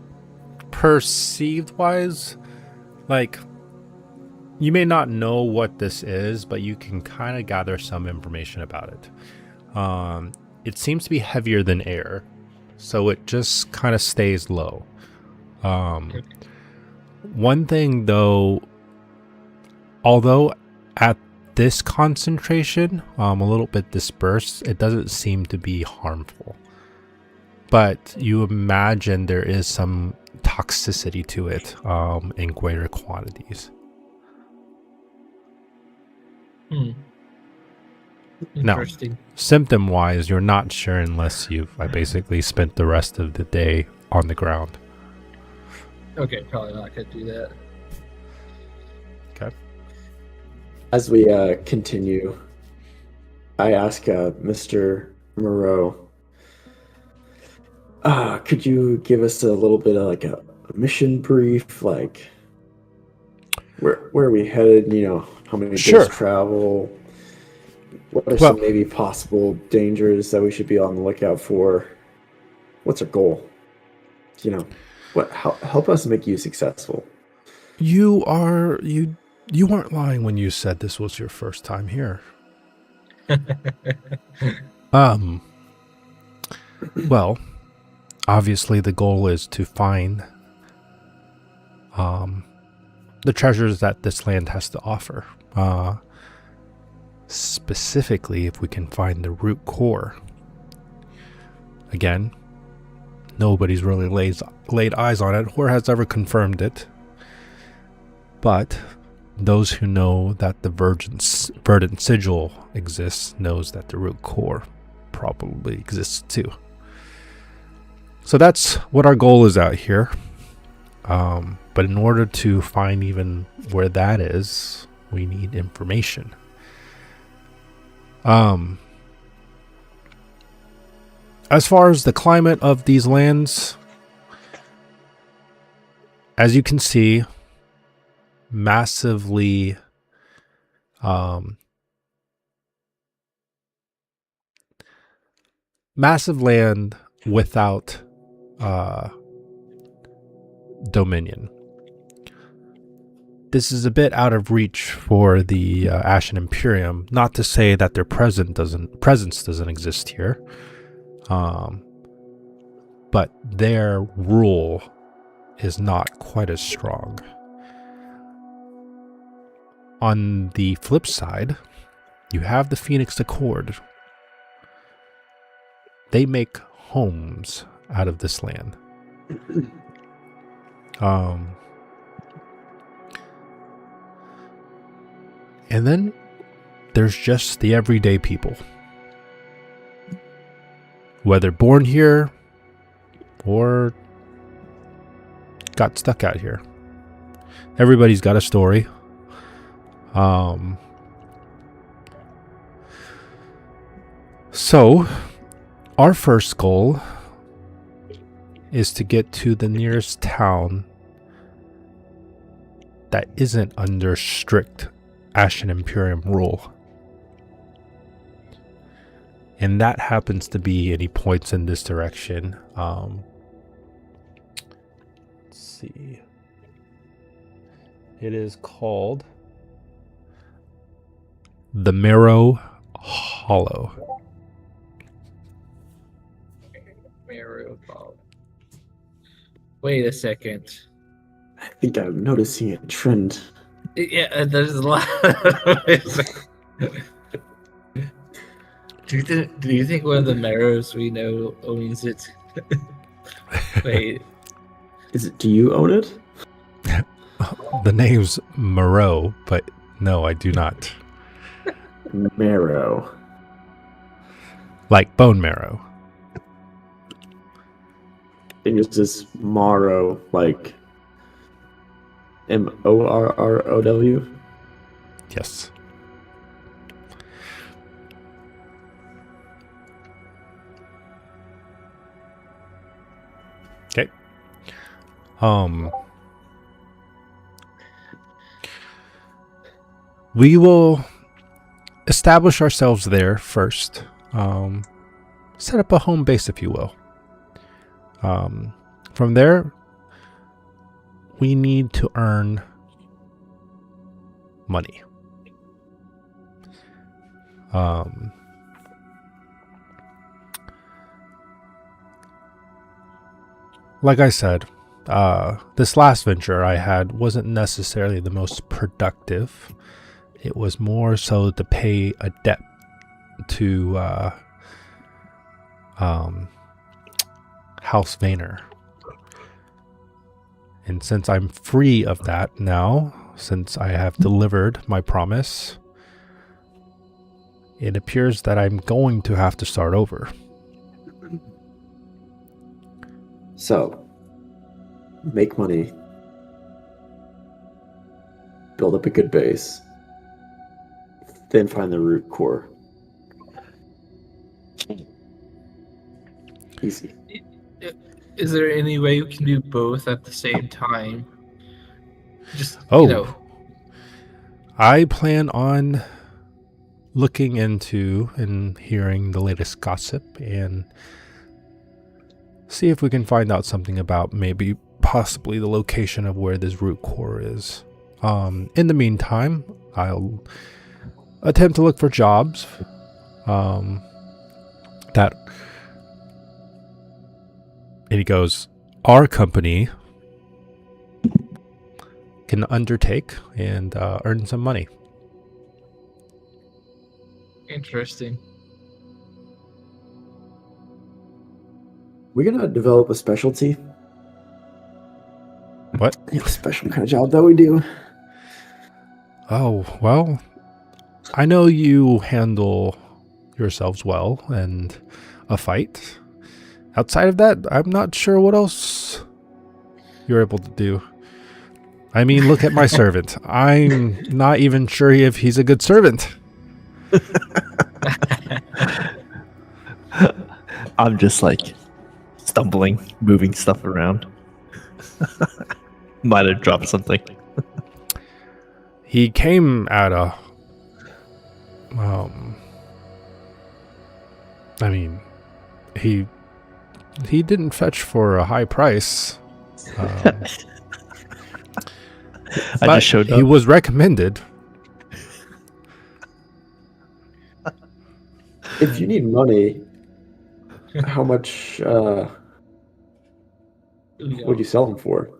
perceived wise, like you may not know what this is, but you can kind of gather some information about it. it seems to be heavier than air, so it just kind of stays low. One thing though, although at this concentration, a little bit dispersed, it doesn't seem to be harmful. But you imagine there is some toxicity to it in greater quantities. No. Interesting. Symptom-wise, you're not sure unless you've basically spent the rest of the day on the ground. Okay, probably not gonna do that. Okay. As we continue, I ask Mr. Moreau, could you give us a little bit of like a mission brief, like where are we headed? You know, how many Sure. days travel? What are Well- some maybe possible dangers that we should be on the lookout for? What's our goal? You know, help us make you successful. You weren't lying when you said this was your first time here. Well, obviously the goal is to find the treasures that this land has to offer. Specifically, if we can find the root core. Again, nobody's really laid eyes on it or has ever confirmed it. But those who know that the verdant sigil exists knows that the root core probably exists too. So that's what our goal is out here. But in order to find even where that is, we need information. As far as the climate of these lands, as you can see, massive land without dominion. This is a bit out of reach for the Ashen Imperium. Not to say that their presence doesn't exist here, but their rule is not quite as strong. On the flip side, you have the Phoenix Accord. They make homes out of this land. And then there's just the everyday people. Whether born here or got stuck out here. Everybody's got a story. So, our first goal is to get to the nearest town that isn't under strict Ashen Imperium rule. And that happens to be, and he points in this direction. Let's see. It is called the Marrow Hollow. Marrow Hollow. Wait a second. I think I'm noticing a trend. Yeah, there's a lot. Do you think one of the Marrows we know owns it? Wait. Do you own it? The name's Moreau, but no, I do not. Marrow. Like bone marrow. I think it's just Morrow, like Morrow. Yes. Okay. We will establish ourselves there first. Set up a home base, if you will. From there, we need to earn money. like I said, this last venture I had wasn't necessarily the most productive. It was more so to pay a debt to House Vayner. And since I'm free of that now, since I have delivered my promise, it appears that I'm going to have to start over. So, make money, build up a good base, then find the root core. Easy. Is there any way you can do both at the same time? Just, Oh. you know, I plan on looking into and hearing the latest gossip and see if we can find out something about maybe possibly the location of where this root core is. In the meantime, I'll attempt to look for jobs that, and he goes, our company can undertake and earn some money. interesting. We're gonna develop a specialty. What? A special kind of job that we do. Oh, well, I know you handle yourselves well and a fight. Outside of that, I'm not sure what else you're able to do. I mean, look at my servant. I'm not even sure if he's a good servant. I'm just like stumbling, moving stuff around. Might have dropped something. He came at a I mean, he didn't fetch for a high price. I But just showed he up. was recommended. If you need money, how much would you sell them for?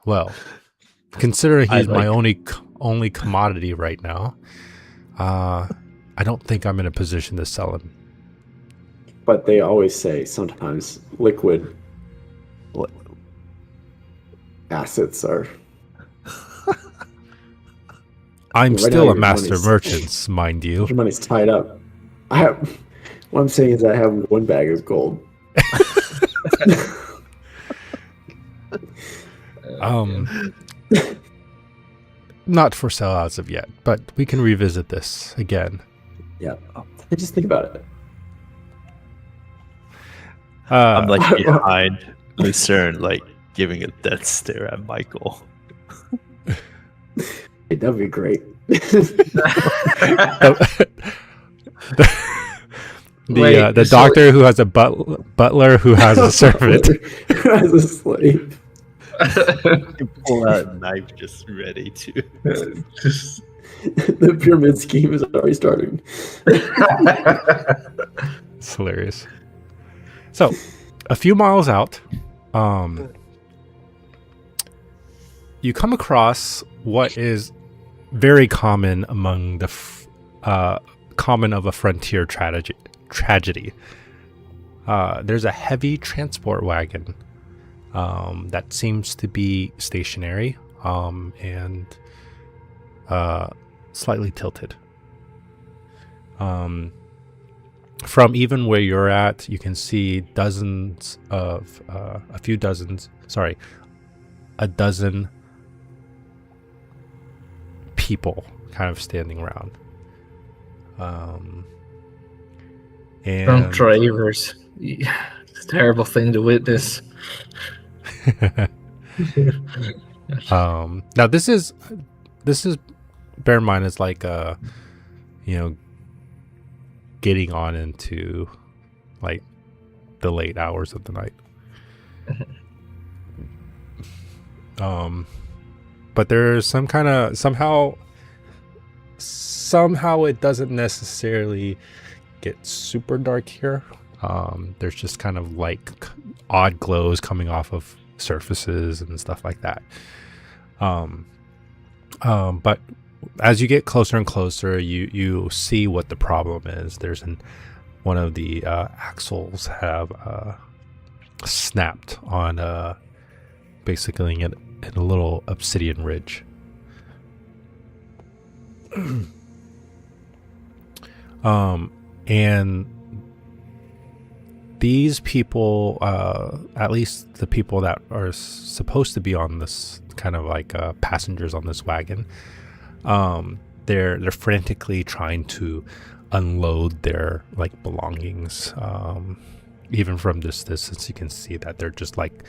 Well, considering I he's my like- only commodity right now, I don't think I'm in a position to sell him. But they always say sometimes liquid assets are. I'm Right still now a your master money's- merchant, mind you. Your money's tied up. I have. What I'm saying is, I have one bag of gold. Not for sale as of yet, but we can revisit this again. Yeah. Just think about it. I'm like behind Lucerne, like giving a death stare at Michael. Hey, that'd be great. the Wait, so- doctor who has a butler who has a servant. As a slave. Pull out a knife, just ready to. Just- The pyramid scheme is already starting. It's hilarious. So, a few miles out, you come across what is very common among the common of a frontier tragedy. There's a heavy transport wagon that seems to be stationary and slightly tilted. From even where you're at, you can see a dozen people kind of standing around. And Drunk drivers. Yeah, it's a terrible thing to witness. now this is bear in mind, it's like getting on into like the late hours of the night. But there's some kind of somehow it doesn't necessarily get super dark here. There's just kind of like odd glows coming off of surfaces and stuff like that. But as you get closer and closer, you see what the problem is. There's one of the axles have snapped on basically in a little obsidian ridge. And these people, at least the people that are supposed to be on this kind of like passengers on this wagon, they're frantically trying to unload their like belongings. Even from this distance, you can see that they're just like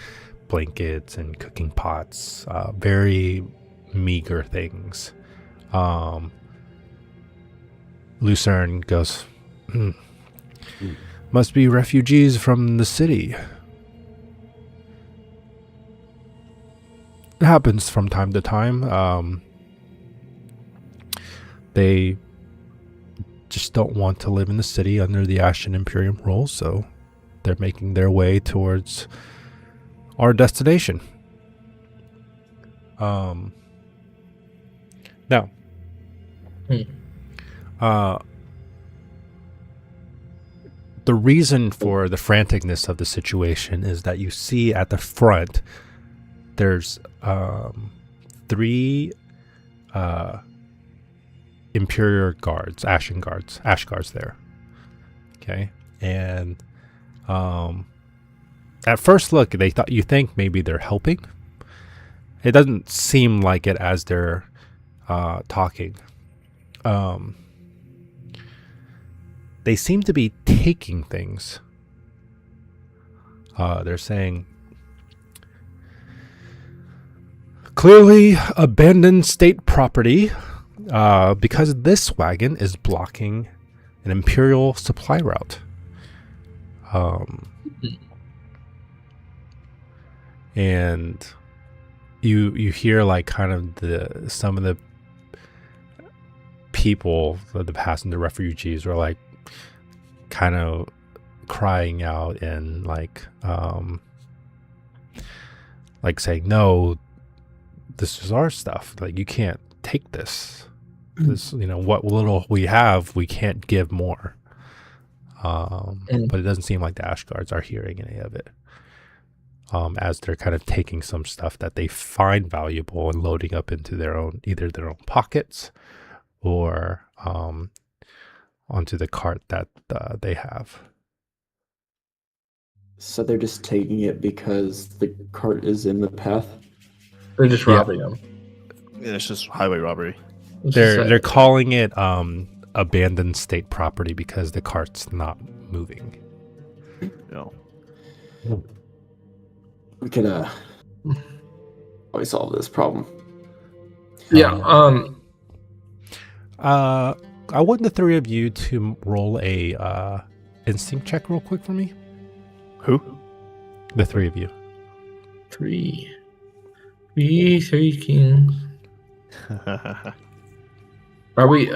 blankets and cooking pots, very meager things. Lucerne goes, must be refugees from the city. It happens from time to time. They just don't want to live in the city under the Ashen Imperium rule, so they're making their way towards our destination. Now, the reason for the franticness of the situation is that you see at the front there's 3 Imperial guards, ash guards there. Okay, and at first look, you think maybe they're helping. It doesn't seem like it as they're talking. They seem to be taking things. They're saying, clearly abandoned state property, because this wagon is blocking an Imperial supply route. And you hear like kind of some of the people, the passenger refugees, are like kind of crying out and like saying, no, this is our stuff, like you can't take this, what little we have, we can't give more. But it doesn't seem like the Ash Guards are hearing any of it, as they're kind of taking some stuff that they find valuable and loading up into either their own pockets or onto the cart that they have. So they're just taking it because the cart is in the path? They're just robbing them. Yeah, it's just highway robbery. They're calling it abandoned state property because the cart's not moving. No. We can always solve this problem. Yeah. I want the 3 of you to roll a instinct check real quick for me. Who? The 3 of you. 3 kings. Are we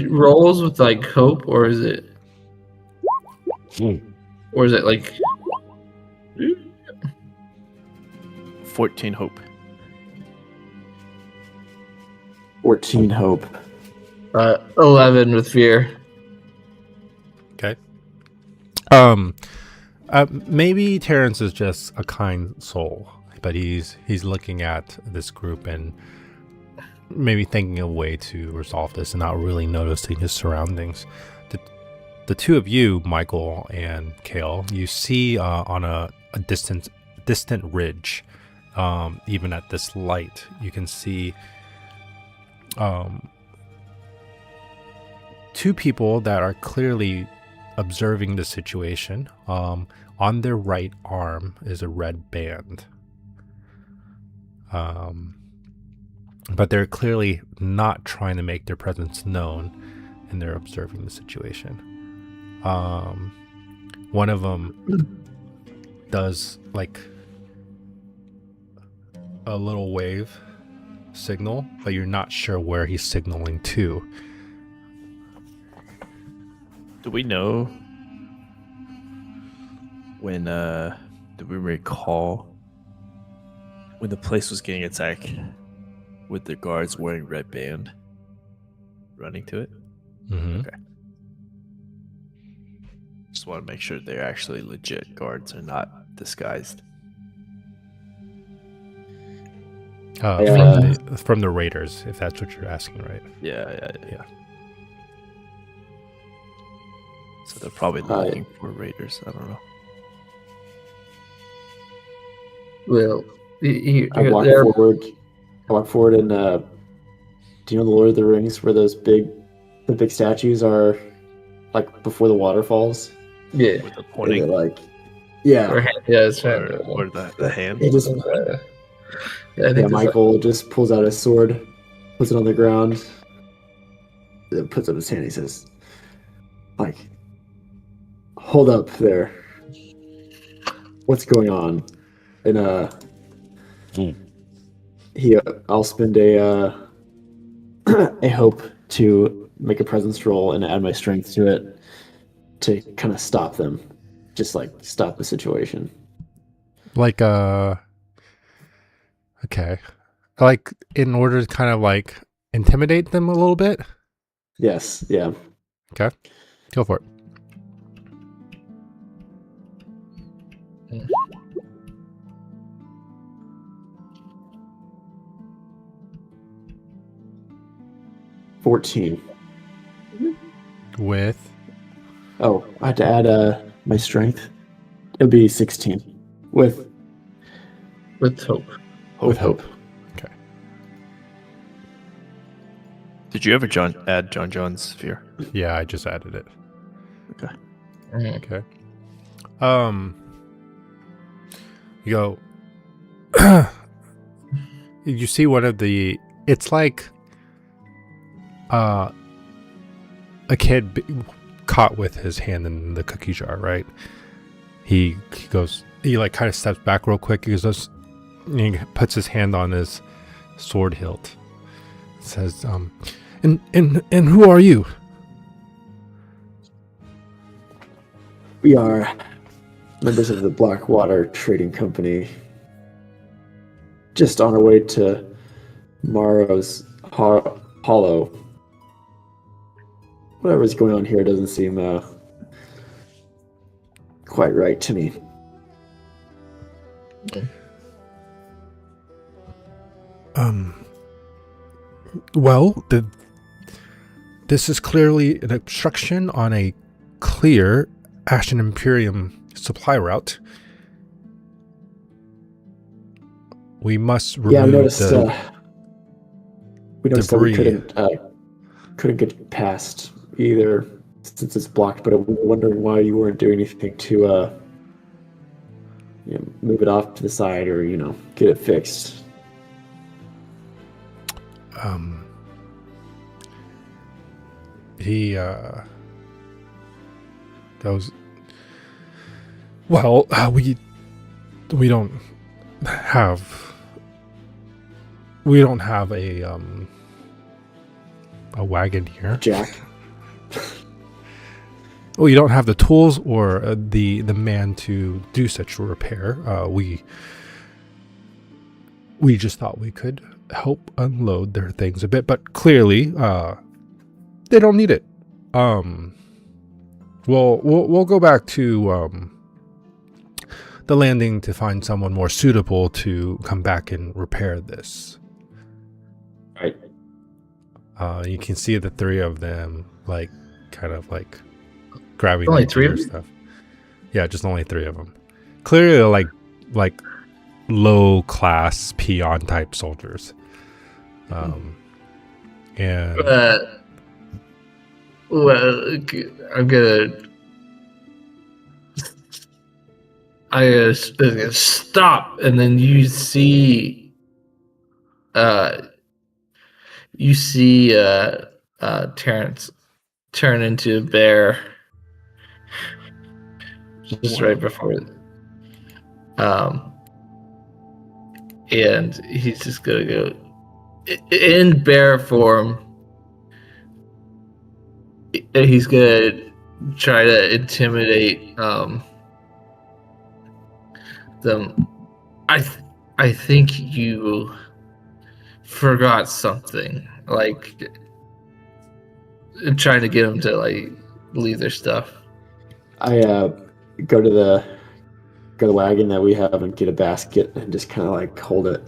rolls with like hope, or is it like 14 hope. 14 hope. 11 with fear. Okay. Maybe Terrence is just a kind soul, but he's looking at this group and maybe thinking of a way to resolve this and not really noticing his surroundings. The 2 of you, Michael and Kale, you see on a distant ridge, even at this light, you can see 2 people that are clearly observing the situation. On their right arm is a red band. But they're clearly not trying to make their presence known, and they're observing the situation. One of them does like a little wave signal, but you're not sure where he's signaling to. Do we know when? Do we recall when the place was getting attacked with the guards wearing red band running to it? Mm-hmm. Okay. Just want to make sure they're actually legit guards and not disguised. From the Raiders, if that's what you're asking, right? Yeah. So they're probably Hi. looking for raiders. I don't know. Well, I walk forward. I walk forward and do you know the Lord of the Rings where the big statues are like before the waterfalls? yeah, With the And pointing they're like, yeah. it's or the hand. It just yeah, I think yeah, that's Michael just pulls out his sword, puts it on the ground, then puts up his hand. He says, "Like, hold up there. What's going on?" And I'll spend a a hope to make a presence roll and add my strength to it to kind of stop them, just like stop the situation. Like okay, like in order to kind of like intimidate them a little bit. Yes, yeah. Okay, go for it. $14. With Oh, I had to add my strength. It'll be 16 with hope. hope. okay. Did you ever add John John's sphere? Yeah, I just added it. Okay. Okay. You go. You see one of the. It's like a kid caught with his hand in the cookie jar, right? He goes. He like kind of steps back real quick. He goes. He puts his hand on his sword hilt. Says, and who are you? We are members of the Blackwater Trading Company. Just on our way to Morrow's Hollow. Whatever's going on here doesn't seem quite right to me. Well, this is clearly an obstruction on a clear Ashen Imperium supply route. We must remove Yeah, I noticed. We noticed that we debris. couldn't get past either since it's blocked. But I'm wondering why you weren't doing anything to move it off to the side or get it fixed. He goes, well, we don't have a wagon here. Jack. Well, you don't have the tools or the man to do such a repair. We just thought we could help unload their things a bit, but clearly they don't need it. We'll go back to the landing to find someone more suitable to come back and repair this. Right. You can see the three of them kind of grabbing Only the three of gear them? stuff. Yeah, just only three of them. Clearly like low class peon type soldiers. And Well, I'm gonna stop, and then you see Terrence turn into a bear just right before and he's just gonna go in bear form. He's gonna try to intimidate them. I think you forgot something. Like trying to get them to like leave their stuff. I go to the wagon that we have and get a basket and just kind of like hold it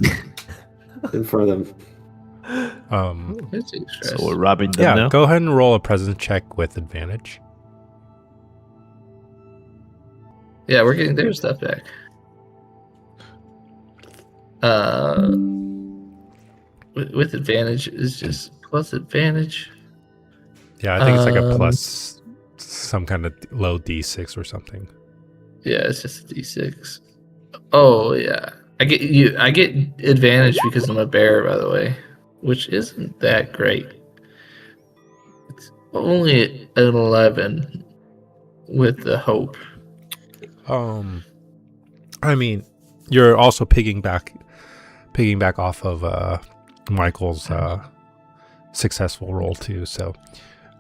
in front of them. That's So interesting. we're robbing them Yeah, now? go ahead and roll a presence check with advantage. Yeah, we're getting their stuff back. With advantage is just plus advantage. Yeah, I think it's like a Um, plus some kind of low D6 or something. Yeah, it's just a D6. Oh yeah, I get advantage because I'm a bear, by the way, which isn't that great. It's only an 11 with the hope. I mean, you're also piggyback off of Michael's successful roll too. So,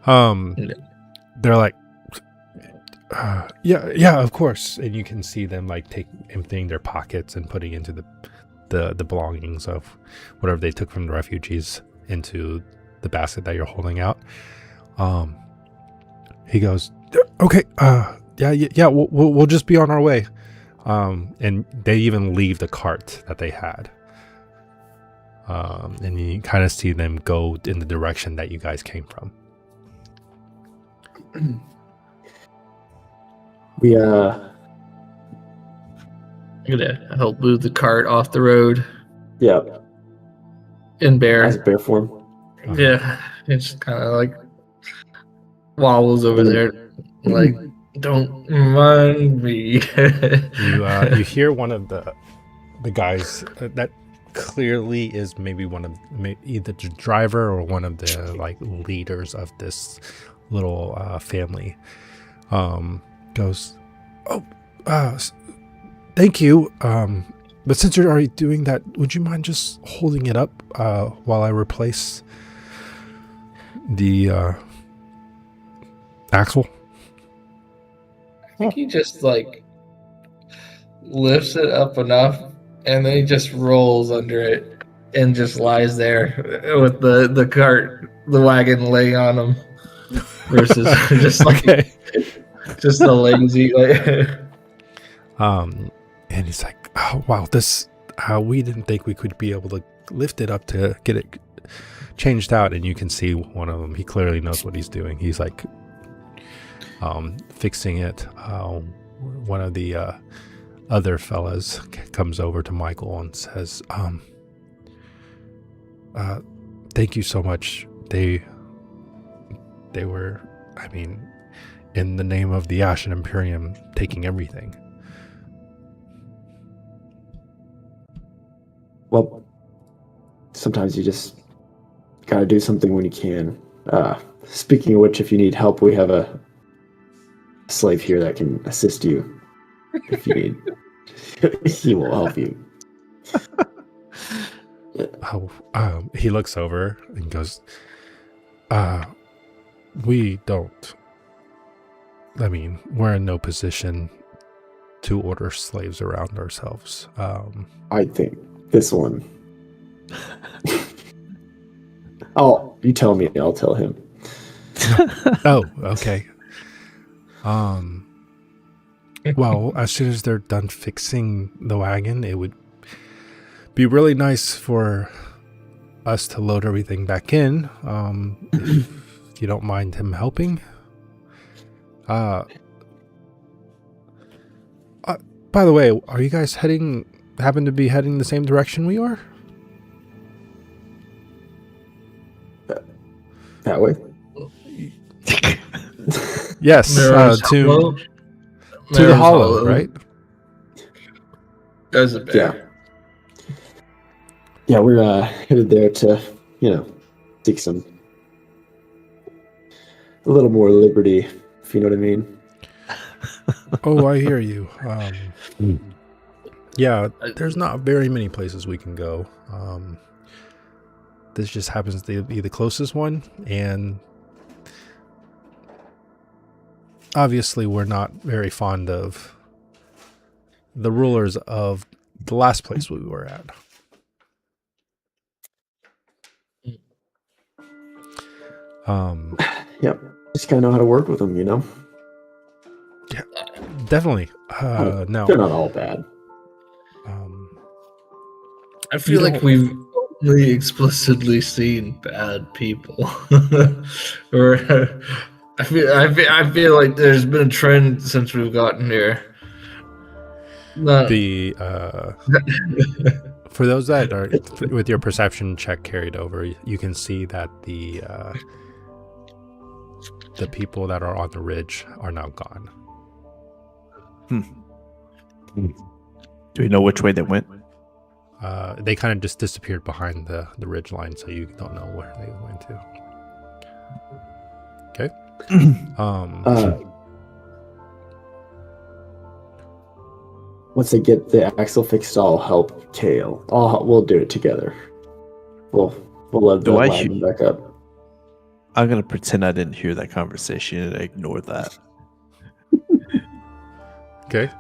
Yeah. they're like, yeah, of course, and you can see them like emptying their pockets and putting into the belongings of whatever they took from the refugees into the basket that you're holding out. He goes, okay, yeah, we'll just be on our way. And they even leave the cart that they had. And you kind of see them go in the direction that you guys came from. We I'm gonna help move the cart off the road yeah, in bear. as bear form. Yeah, it's kind of like wobbles over there, like don't mind me. You hear one of the guys that clearly is maybe one of either the driver or one of the like leaders of this little family. Goes, thank you. But since you're already doing that, would you mind just holding it up while I replace the axle? I think he just like lifts it up enough, and then he just rolls under it and just lies there with the cart, the wagon laying on him, versus just like Okay. just the lazy like. And he's like, oh wow, this we didn't think we could be able to lift it up to get it changed out. And you can see one of them, he clearly knows what he's doing. He's like fixing it. One of the other fellas comes over to Michael and says, thank you so much. They were, I mean, in the name of the Ashen Imperium, taking everything. Well, sometimes you just gotta do something when you can. Speaking of which, if you need help, we have a slave here that can assist you if you need. He will help you. He looks over and goes, we don't. I mean, we're in no position to order slaves around ourselves. I think this one. Oh, you tell me, I'll tell him. Oh, okay. Well, as soon as they're done fixing the wagon, it would be really nice for us to load everything back in. If you don't mind him helping. By the way, are you guys happen to be heading the same direction we are? That way. Yes, Mirror's Hollow? to the Mirror's hollow, right? There's a bear. Yeah, we're headed there to, seek a little more liberty, if you know what I mean. Oh, I hear you. Yeah, there's not very many places we can go. This just happens to be the closest one, and obviously we're not very fond of the rulers of the last place we were at. Yep. Just gotta know how to work with them, you know? Definitely. No. They're not all bad. I feel like we've only explicitly seen bad people. Or I feel like there's been a trend since we've gotten here. No. The for those that are with your perception check carried over, you can see that the people that are on the ridge are now gone. Do we know which way they went? They kind of just disappeared behind the ridge line, so you don't know where they went to. Okay. Once they get the axle fixed, I'll help Kale. We'll do it together. We'll let the wagon back up. I'm gonna pretend I didn't hear that conversation and ignore that. Okay.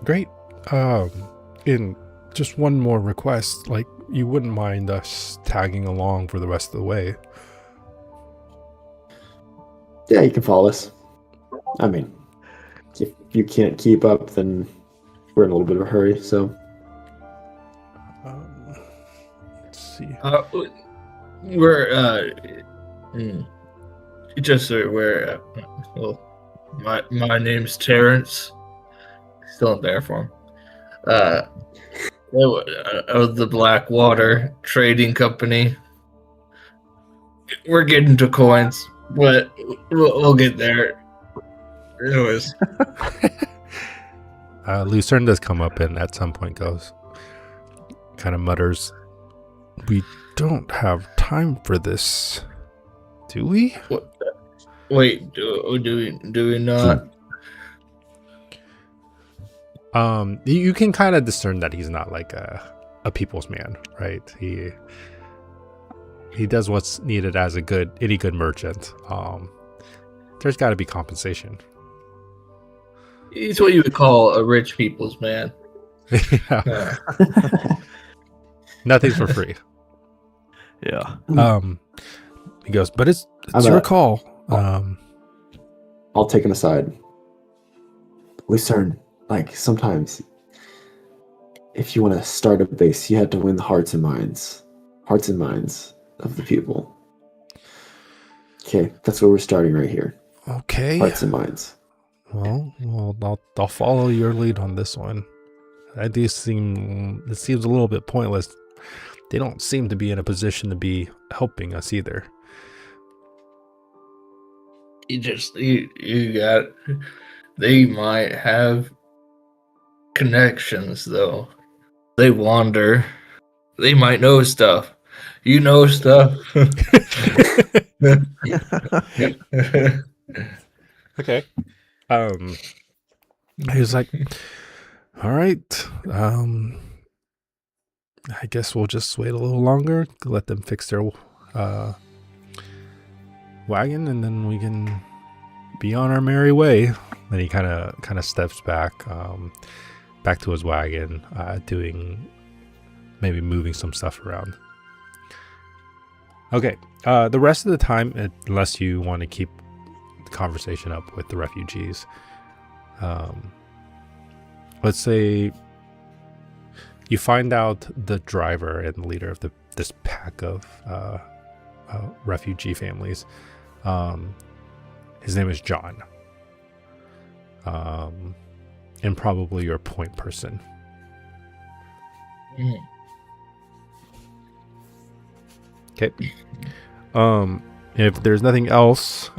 Great. And just one more request. Like, you wouldn't mind us tagging along for the rest of the way? Yeah, you can follow us. I mean, if you can't keep up, then we're in a little bit of a hurry, so. Let's see. My name's Terrence. Still in bear form. Of the Blackwater Trading Company. We're getting to coins, but we'll get there. Anyways. Lucerne does come up and at some point kind of mutters, "We don't have time for this, do we?" What? Wait, do we not? You can kind of discern that he's not like a people's man, right? He does what's needed as any good merchant. There's got to be compensation. He's what you would call a rich people's man. Yeah. Nothing's for free. Yeah. He goes, but it's your call. I'll take him aside. Lucerne, like, sometimes if you want to start a base, you have to win the hearts and minds of the people. Okay, that's where we're starting right here. Okay. Hearts and minds. Well, I'll follow your lead on this one. It seems a little bit pointless. They don't seem to be in a position to be helping us either. They might have connections though. They wander. They might know stuff. You know stuff. Okay. He was like, all right. I guess we'll just wait a little longer, let them fix their wagon, and then we can be on our merry way. Then he kind of steps back to his wagon, moving some stuff around. Okay. The rest of the time, unless you want to keep the conversation up with the refugees, let's say you find out the driver and leader of this pack of refugee families. His name is John, and probably your point person. Okay. If there's nothing else,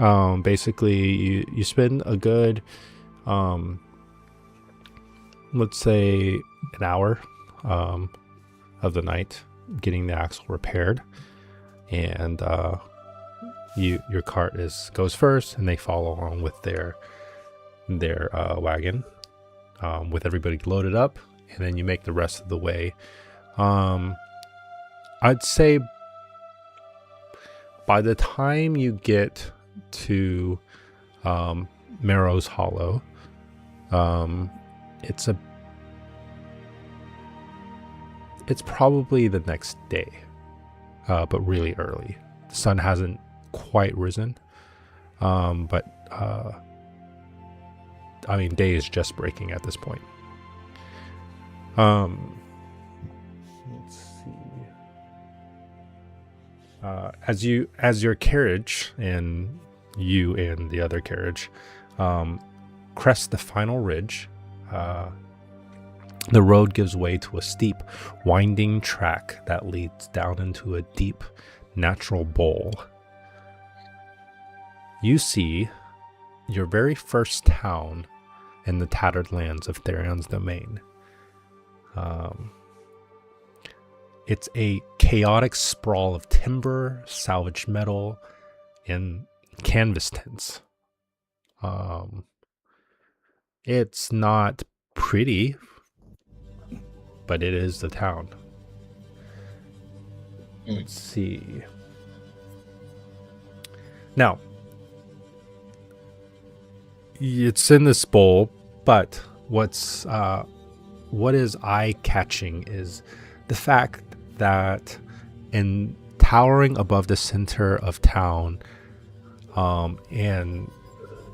basically you spend a good, let's say an hour of the night getting the axle repaired, and your cart goes first, and they follow along with their wagon with everybody loaded up, and then you make the rest of the way. I'd say By the time you get to Marrow's Hollow, it's probably the next day, but really early. The sun hasn't quite risen, but I mean, day is just breaking at this point. Let's see. As your carriage and you and the other carriage crest the final ridge, the road gives way to a steep, winding track that leads down into a deep, natural bowl. You see your very first town in the tattered lands of Therion's domain. It's a chaotic sprawl of timber, salvaged metal, and canvas tents. It's not pretty, but it is the town. Let's see. Now, it's in this bowl, but what is eye-catching is the fact that in towering above the center of town, and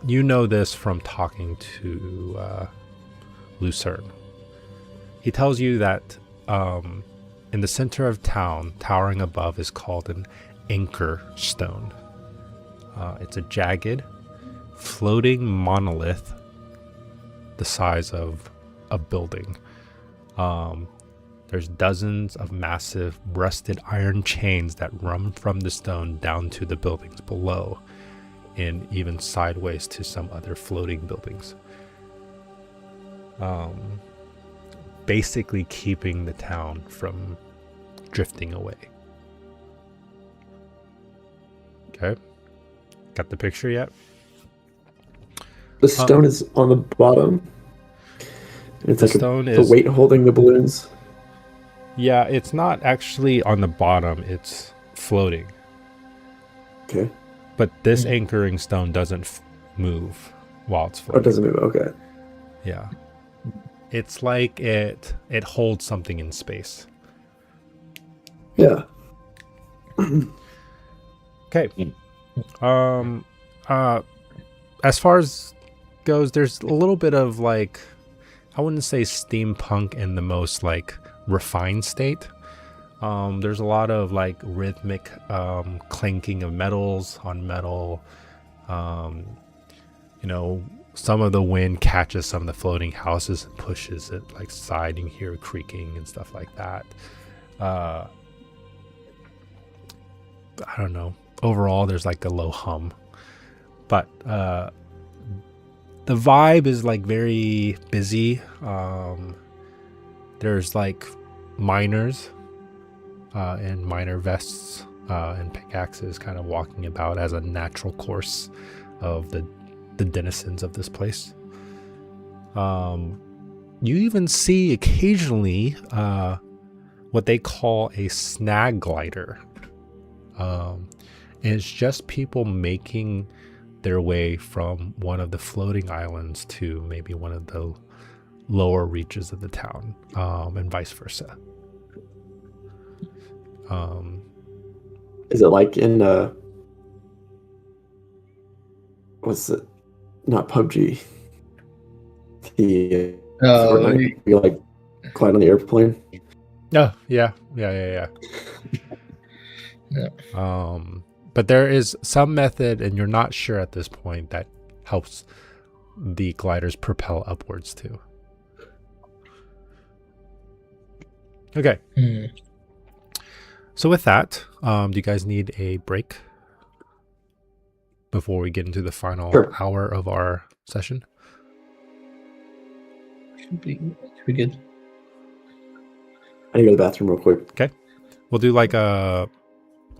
you know this from talking to Lucerne. He tells you that in the center of town, towering above, is called an anchor stone. It's a jagged, floating monolith the size of a building. There's dozens of massive rusted iron chains that run from the stone down to the buildings below, and even sideways to some other floating buildings. Basically keeping the town from drifting away. Okay. Got the picture yet? The stone is on the bottom. It's The like stone the is- weight holding the balloons. Yeah, it's not actually on the bottom, it's floating. Okay. But this anchoring stone doesn't move while it's Oh, it floating. doesn't move. Okay. Yeah. It's like it holds something in space. Yeah. Okay. As far as goes, there's a little bit of like, I wouldn't say steampunk in the most like refined state. There's a lot of like rhythmic clanking of metals on metal. Some of the wind catches some of the floating houses and pushes it like side, and you hear creaking and stuff like that. I don't know. Overall, there's like a low hum, but the vibe is like very busy. There's like miners in miner vests and pickaxes kind of walking about as a natural course of the denizens of this place. You even see occasionally what they call a snag glider. And it's just people making their way from one of the floating islands to maybe one of the lower reaches of the town, and vice versa. Is it like in what's it? Not PUBG. The Oh, you like glide on the airplane. Oh, yeah. But there is some method, and you're not sure at this point, that helps the gliders propel upwards too. Okay. So with that, do you guys need a break before we get into the final Sure. hour of our session? should be good. I need to go to the bathroom real quick. We'll do like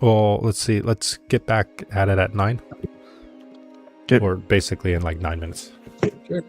let's see. Let's get back at it at 9. Good. Or basically in like 9 minutes. Sure.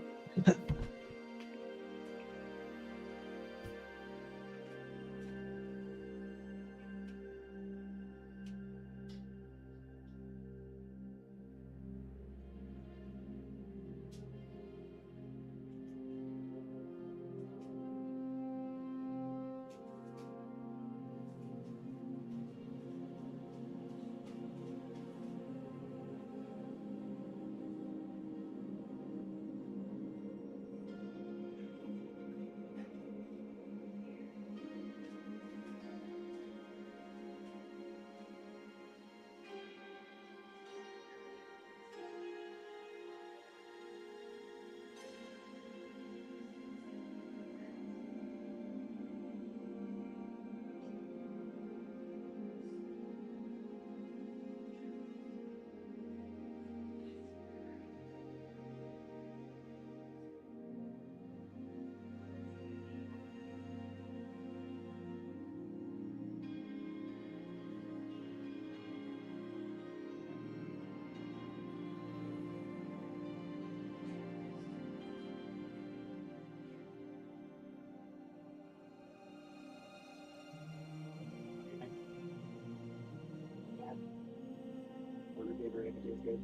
Just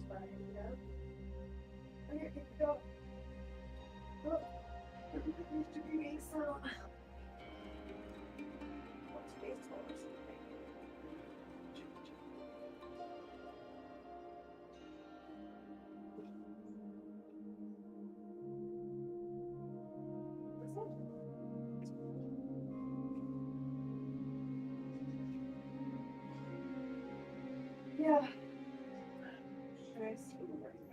fine, you know? Okay, go. Oh, there used to be some. What's baseball or something? Yeah. Nice.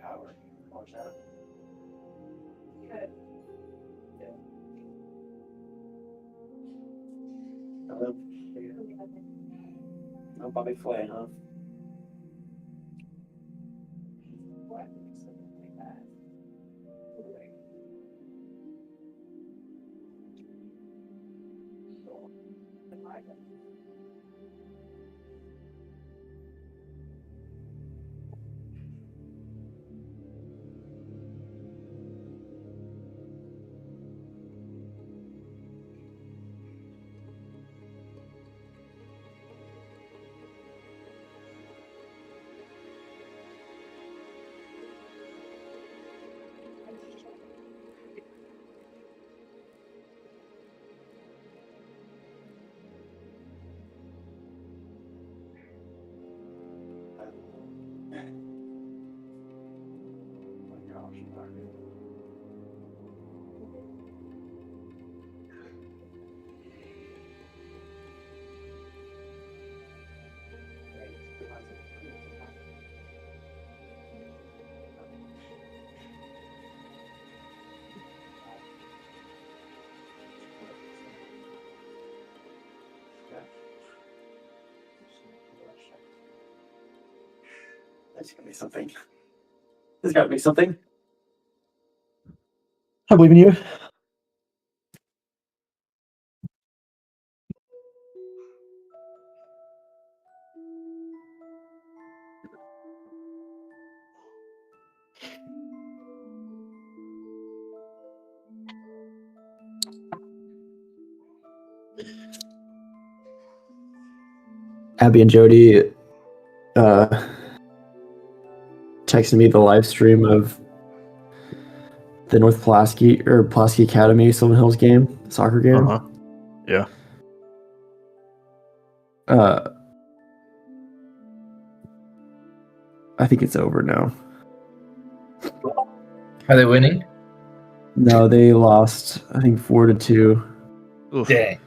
Power. Watch out. Good. Hello. Oh, Bobby Flay, huh? What? Something like that. Anyway. I like it. There's gotta be something. There's gotta be something. I believe in you. Abby and Jody texted me the live stream of the North Pulaski or Pulaski Academy Sylvan Hills game, soccer game. Uh-huh. Yeah. I think it's over now. Are they winning? No, they lost, I think 4-2. Oof. Dang.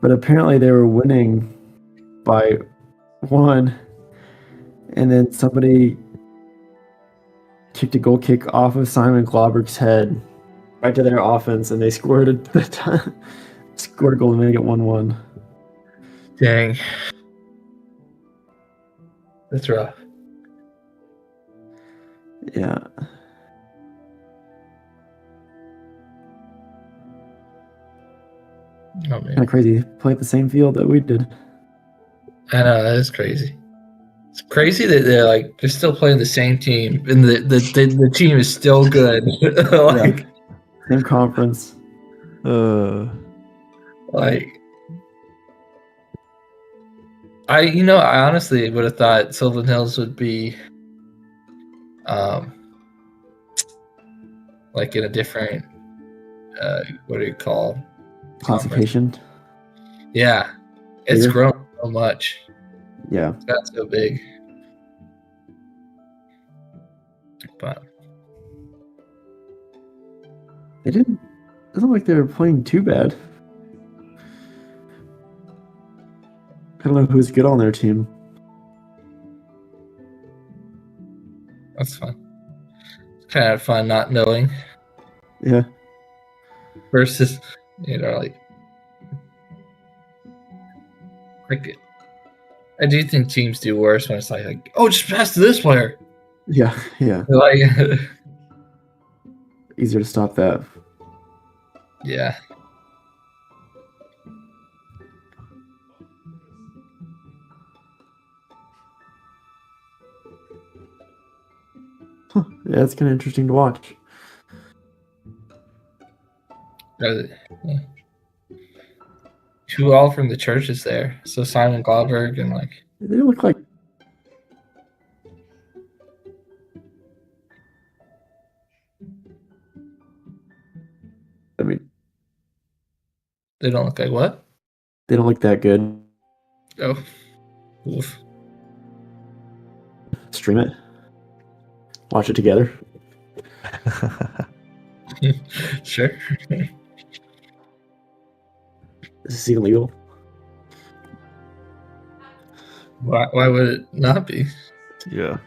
But apparently they were winning by 1. And then somebody kicked a goal kick off of Simon Glauberg's head right to their offense, and they scored scored a goal to make it 1-1. Dang. That's rough. Yeah. Oh Kind man. of crazy. Play at the same field that we did. I know, that is crazy. It's crazy that they're still playing the same team and the team is still good. like Same conference. like I honestly would have thought Sylvan Hills would be like in a different what do you call Classification. Yeah. It's Bigger? grown so much. Yeah. It's got so big. But They didn't. It doesn't look like they were playing too bad. I don't know who's good on their team. that's fun. It's kind of fun not knowing Yeah. versus like I do think teams do worse when it's like oh, just pass to this player. Yeah. Yeah. Like Easier to stop that. yeah. Huh. Yeah, it's kind of interesting to watch. Yeah. Two all from the churches there. So Simon Glauberg and like They look like They don't look like what? They don't look that good. Oh. Oof. Stream it. Watch it together. Sure. Is this even legal? Why would it not be? Yeah.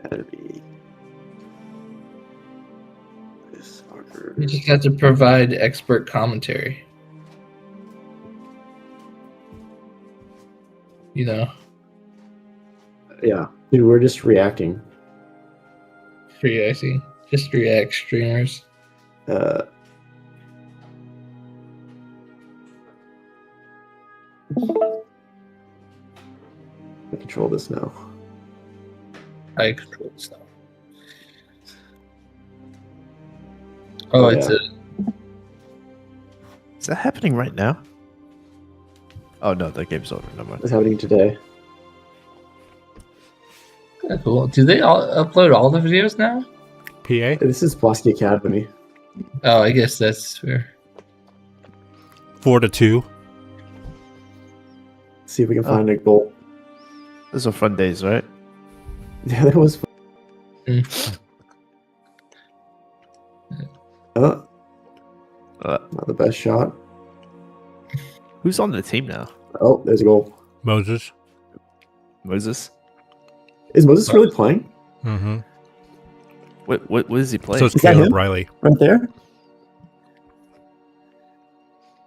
Gotta be. Soccer. You just have to provide expert commentary. You know, Yeah, dude, we're just reacting. reacting. Just react streamers. I control this now. I control stuff. Oh, Oh, it's yeah. Is that happening right now? Oh no, the game's over. Never mind. What's happening today? cool. Do they all upload all the videos now? PA? This is Bosky Academy. Oh, I guess that's fair. 4-2. See if we can find a goal. Those are fun days, right? Yeah, that was fun. Mm. Not the best shot. Who's on the team now? Oh, there's a goal. Moses. Moses. Is Moses really playing? Mm-hmm. What is he playing? So it's Is that Caleb him? Riley. Right there?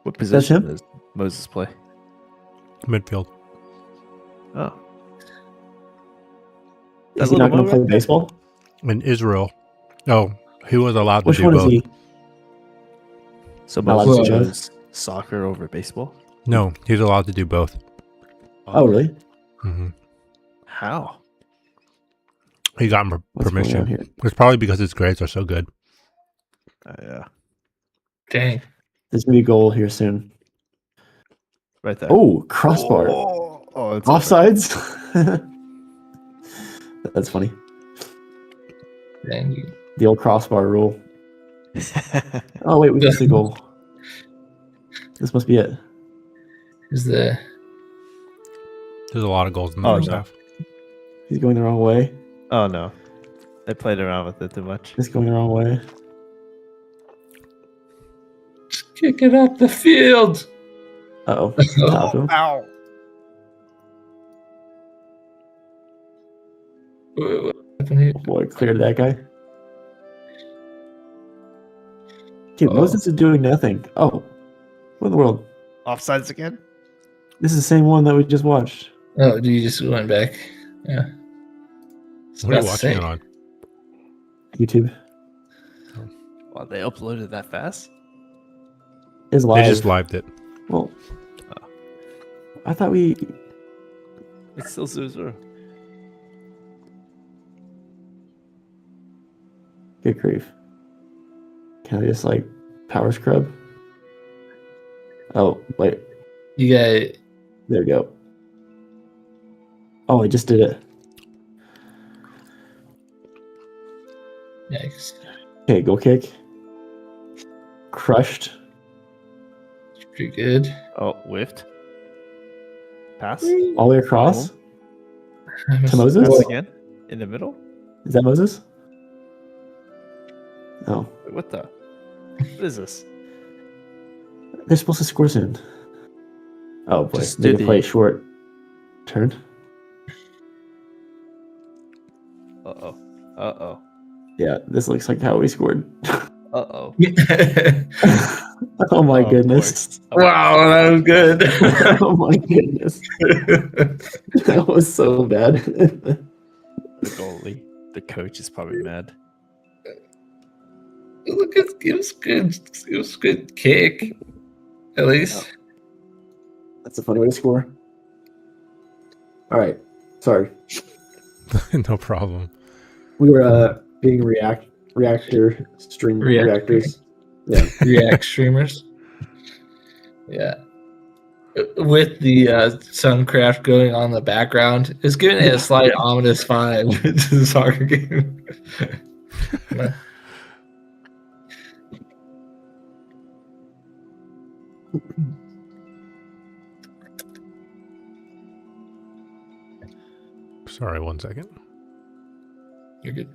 What That's position him? does Moses play? Midfield. Oh, Is That he not little going to play moment? baseball? In Israel. Oh, he was allowed to Which do one both. is he? so Not allowed Moses to do chose soccer over baseball. No, he's allowed to do both. Oh, really? Hmm How? He got What's going on permission. here? It's probably because his grades are so good. Yeah, Dang. There's going to be a goal here soon. right there. Oh, crossbar. Oh, it's Offsides? That's funny. Dang you. The old crossbar rule. over. Oh, wait, we missed the goal. This must be it. Is the There's a lot of goals in the Oh, first no. half. He's going the wrong way. Oh no, they played around with it too much. He's going the wrong way. kick it up the field? Uh-oh. Top him. Ow! What happened here? Boy, cleared that guy. Dude, Oh. Moses is doing nothing. Oh. What in the world? Offsides again? This is the same one that we just watched. Oh, you just went back. Yeah. What are you About to watching say. it on? YouTube. Wow, they uploaded that fast? Is They live. just lived it. Well, I thought we... It's still 0-0. Good grief. Can I just, like, power scrub? Oh, wait. You got There we go. Oh, I just did it. yikes. Okay, goal kick. Crushed. It's pretty good. Oh, whiffed. Pass? All the way across. To Moses? Pass again? In the middle? Is that Moses? No. Wait, what the? What is this? They're supposed to score soon. Oh boy, Just they do can play the- it short. Turn. Uh-oh. Uh-oh. Yeah, this looks like how we scored. Uh-oh. Oh my Oh, goodness. Wow, that was good. Oh my goodness. That was so bad. The goalie. The coach is probably mad. Look, it was good. It was a good kick. At least. That's a funny way to score. All right. Sorry. No problem. We were being reactor stream reactors. Yeah. React streamers. Yeah. With the Suncraft going on in the background, it's giving it a slight ominous vibe to the soccer game. Sorry, 1 second. You're good.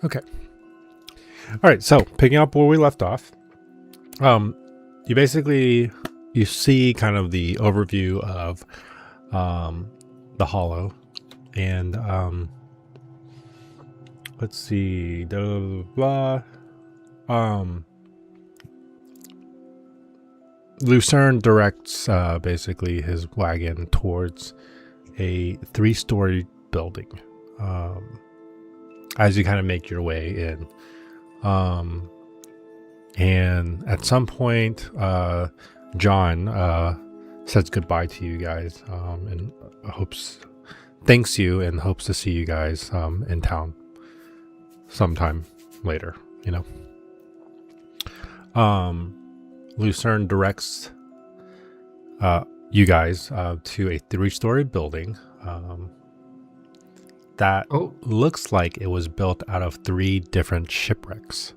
Okay. All right. So picking up where we left off, you basically you see kind of the overview of the Hollow, and let's see, blah, blah. Lucerne directs basically his wagon towards a 3-story building. As you kind of make your way in. And at some point, John says goodbye to you guys and thanks you and hopes to see you guys in town sometime later, you know. Lucerne directs you guys to a 3-story building that looks like it was built out of 3 different shipwrecks.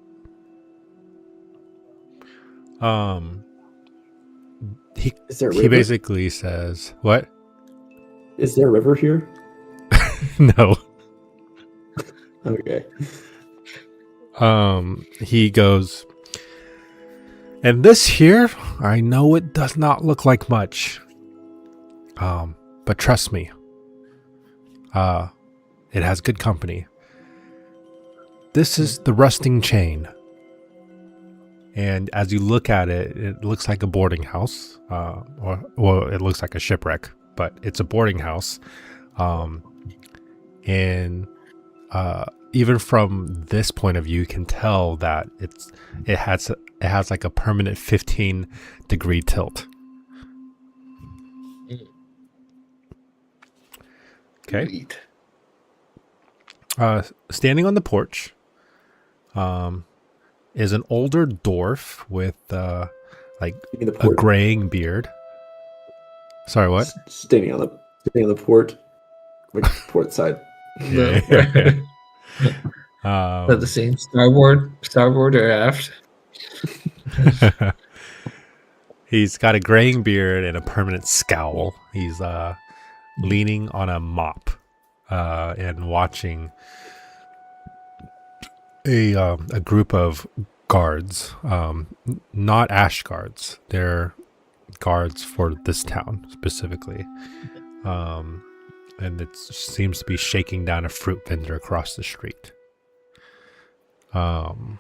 Is there a He river? basically says, what? Is there a river here? No. Okay. He goes, and this here, I know it does not look like much. But trust me, it has good company. This is the Rusting Chain. And as you look at it, it looks like a boarding house. Well, it looks like a shipwreck, but it's a boarding house. And even from this point of view, you can tell that it has like a permanent 15-degree tilt. Okay. Sweet. Standing on the porch is an older dwarf with like In the a port. graying beard. Sorry, what? Standing on the port, like port side. Yeah. Is that the same starboard or aft? He's got a graying beard and a permanent scowl. He's leaning on a mop and watching a group of guards, not ash guards. They're guards for this town specifically. And it seems to be shaking down a fruit vendor across the street. And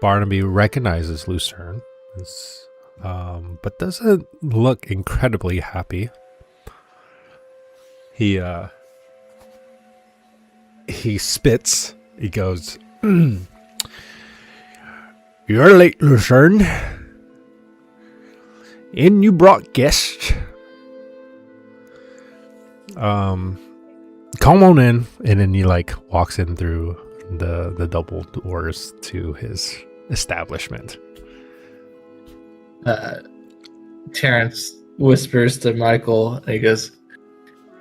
Barnaby recognizes Lucerne, but doesn't look incredibly happy. He spits. He goes, "You're late, Lucerne. And you brought guests. Come on in." And then he like walks in through the double doors to his establishment. Terrence whispers to Michael, and he goes,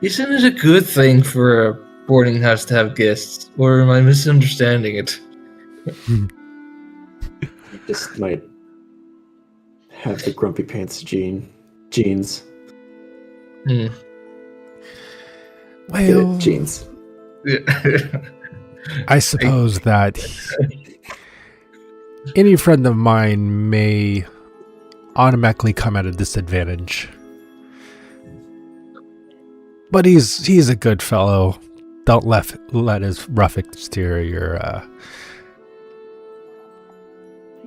"Isn't it a good thing for a boarding house to have guests, or am I misunderstanding it?" Just might have the grumpy pants jeans. Well, Jeans. I suppose that any friend of mine may automatically come at a disadvantage. But he's a good fellow. Don't let his rough exterior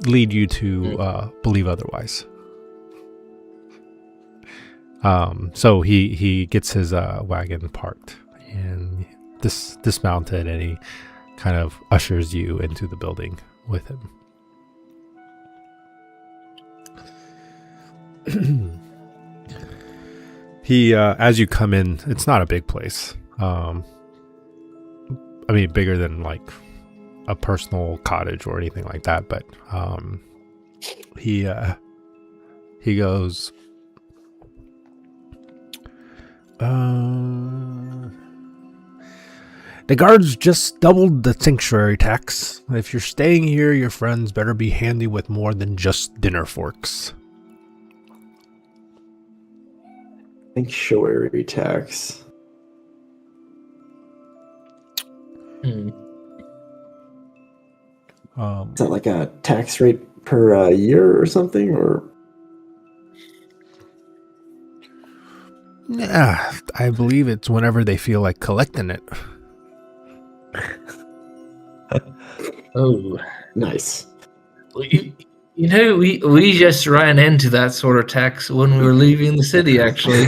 lead you to believe otherwise. So he gets his wagon parked and dismounted, and he kind of ushers you into the building with him. He as you come in, it's not a big place. I mean, bigger than like a personal cottage or anything like that, but he goes, the guards just doubled the sanctuary tax. If you're staying here, your friends better be handy with more than just dinner forks. Sanctuary tax. Is that like a tax rate per year or something? Or Yeah, I believe it's whenever they feel like collecting it. Oh, nice. you know, we just ran into that sort of tax when we were leaving the city, actually.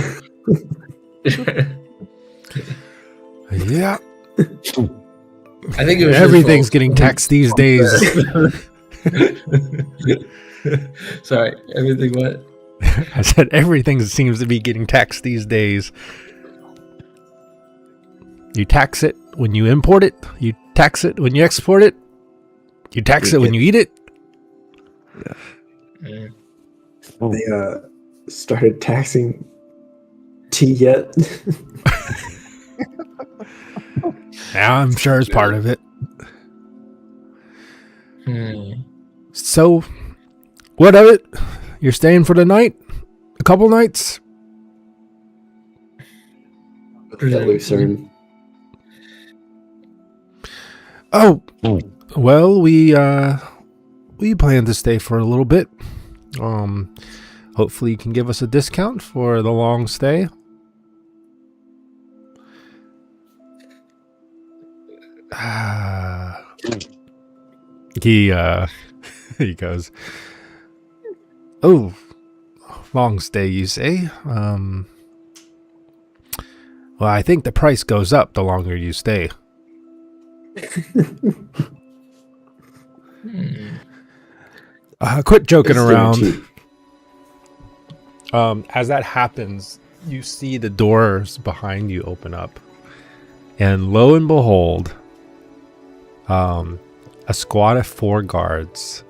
Yeah, I think it was everything's getting taxed these days. Sorry, everything what? I said everything seems to be getting taxed these days. You tax it when you import it. You tax it when you export it. You tax it when you eat it. Yeah. They started taxing tea yet? Yeah, I'm sure it's part of it. Hmm. So, what of it? You're staying for the night? A couple nights? The Lucerne. Oh, well, we plan to stay for a little bit. Hopefully you can give us a discount for the long stay. He goes, oh, long stay, you say? Well, I think the price goes up the longer you stay. Quit joking It's around. cheap. As that happens, you see the doors behind you open up, and lo and behold, a squad of 4 guards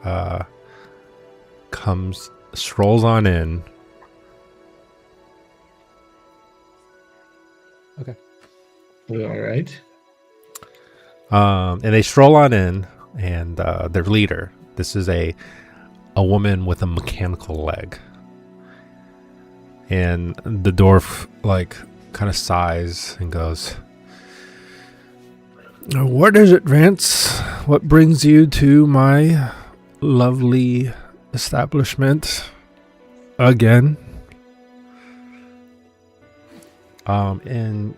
strolls on in. Okay. All right. And they stroll on in, and their leader, this is a woman with a mechanical leg. And the dwarf, kind of sighs and goes, what is it, Vance? What brings you to my lovely establishment again? And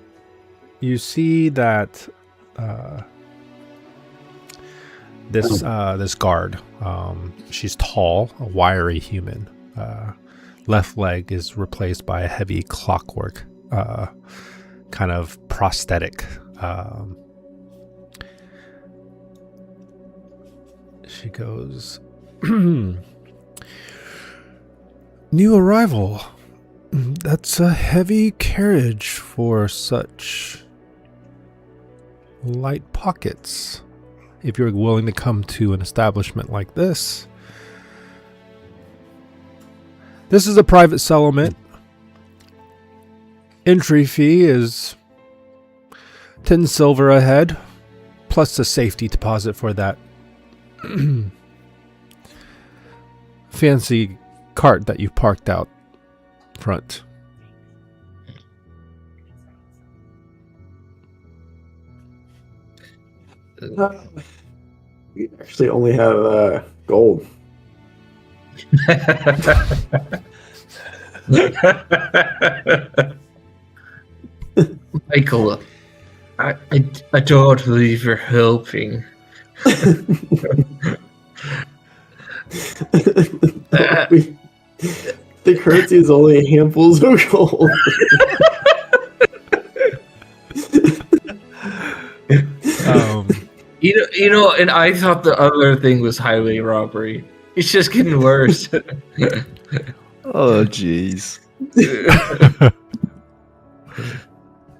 you see that this guard, she's tall, a wiry human. Left leg is replaced by a heavy clockwork, kind of prosthetic. She goes, new arrival. That's a heavy carriage for such light pockets. If you're willing to come to an establishment like this. This is a private settlement. Entry fee is 10 silver a head, plus a safety deposit for that fancy cart that you parked out front. We actually only have gold. Michael, I don't believe you're helping. The currency is only handfuls of gold. You know, and I thought the other thing was highway robbery. It's just getting worse. Oh, jeez.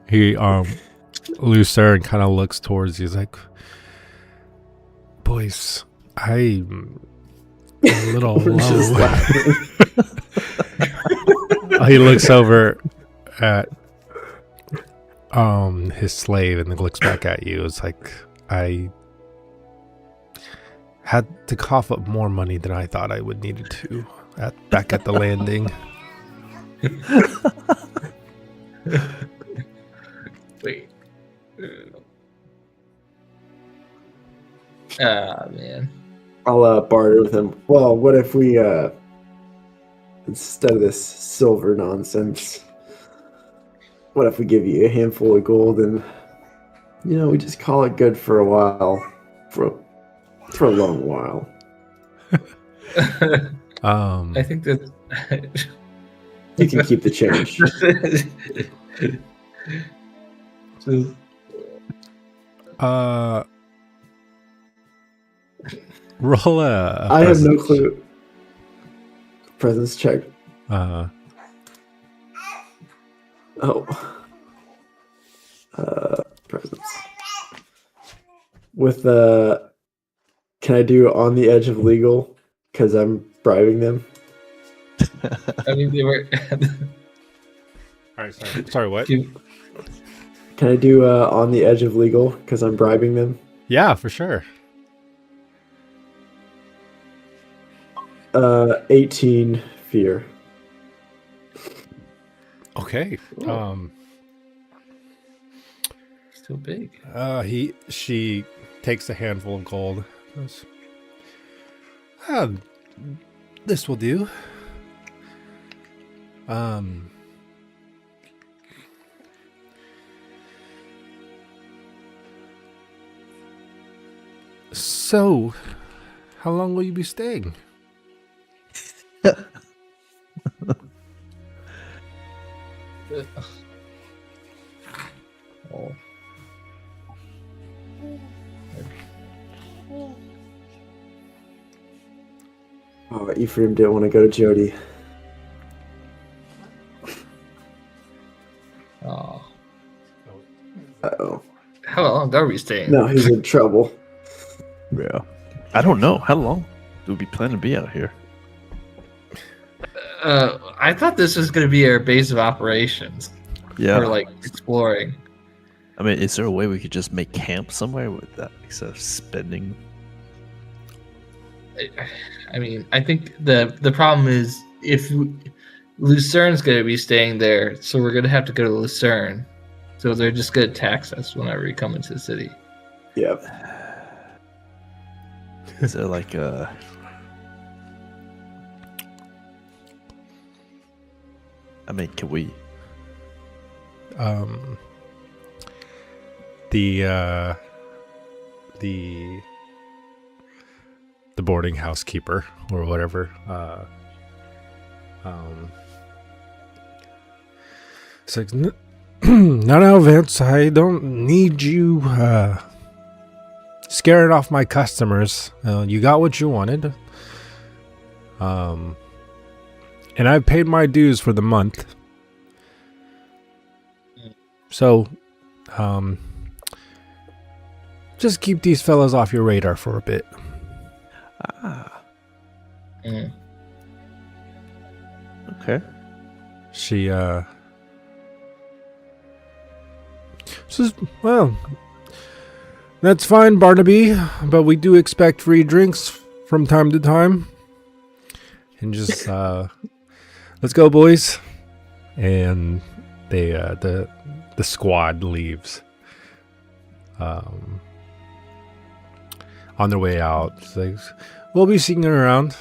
He Lucerne kind of looks towards you. He's like, boys, I'm a little We're just low. laughing. He looks over at his slave and then looks back at you. It's like, I had to cough up more money than I thought I would needed to back at the landing. Wait. Ah, man. I'll barter with him. Well, what if we instead of this silver nonsense, what if we give you a handful of gold and we just call it good for a while, for a long while. I think that You can keep the change. Roll a I have no presence. clue. Presence check. Uh, Presence. With can I do on the edge of legal? Because I'm bribing them. I mean, they were. all right, sorry, what? Can I do on the edge of legal? Because I'm bribing them. Yeah, for sure. 18 fear. Okay. Still big. She takes a handful of gold. Goes, this will do. So, how long will you be staying? Oh. Oh, Ephraim didn't want to go to Jody. Oh. Uh-oh. How long are we staying? No, he's in trouble. Yeah. I don't know. How long do we plan to be out here? I thought this was going to be our base of operations. Yeah. Or like exploring. I mean, is there a way we could just make camp somewhere with that instead of spending? I mean, I think the problem is if Lucerne's going to be staying there, so we're going to have to go to Lucerne. So they're just going to tax us whenever we come into the city. Yep. Is there like a... I mean, can we... The boarding house keeper or whatever it's like no, Vince, I don't need you scaring off my customers. You got what you wanted, and I've paid my dues for the month, so just keep these fellas off your radar for a bit. Mm. Okay. She says, well, that's fine, Barnaby, but we do expect free drinks from time to time. And just let's go, boys. And they the squad leaves. On their way out, she's like, we'll be seeing you around.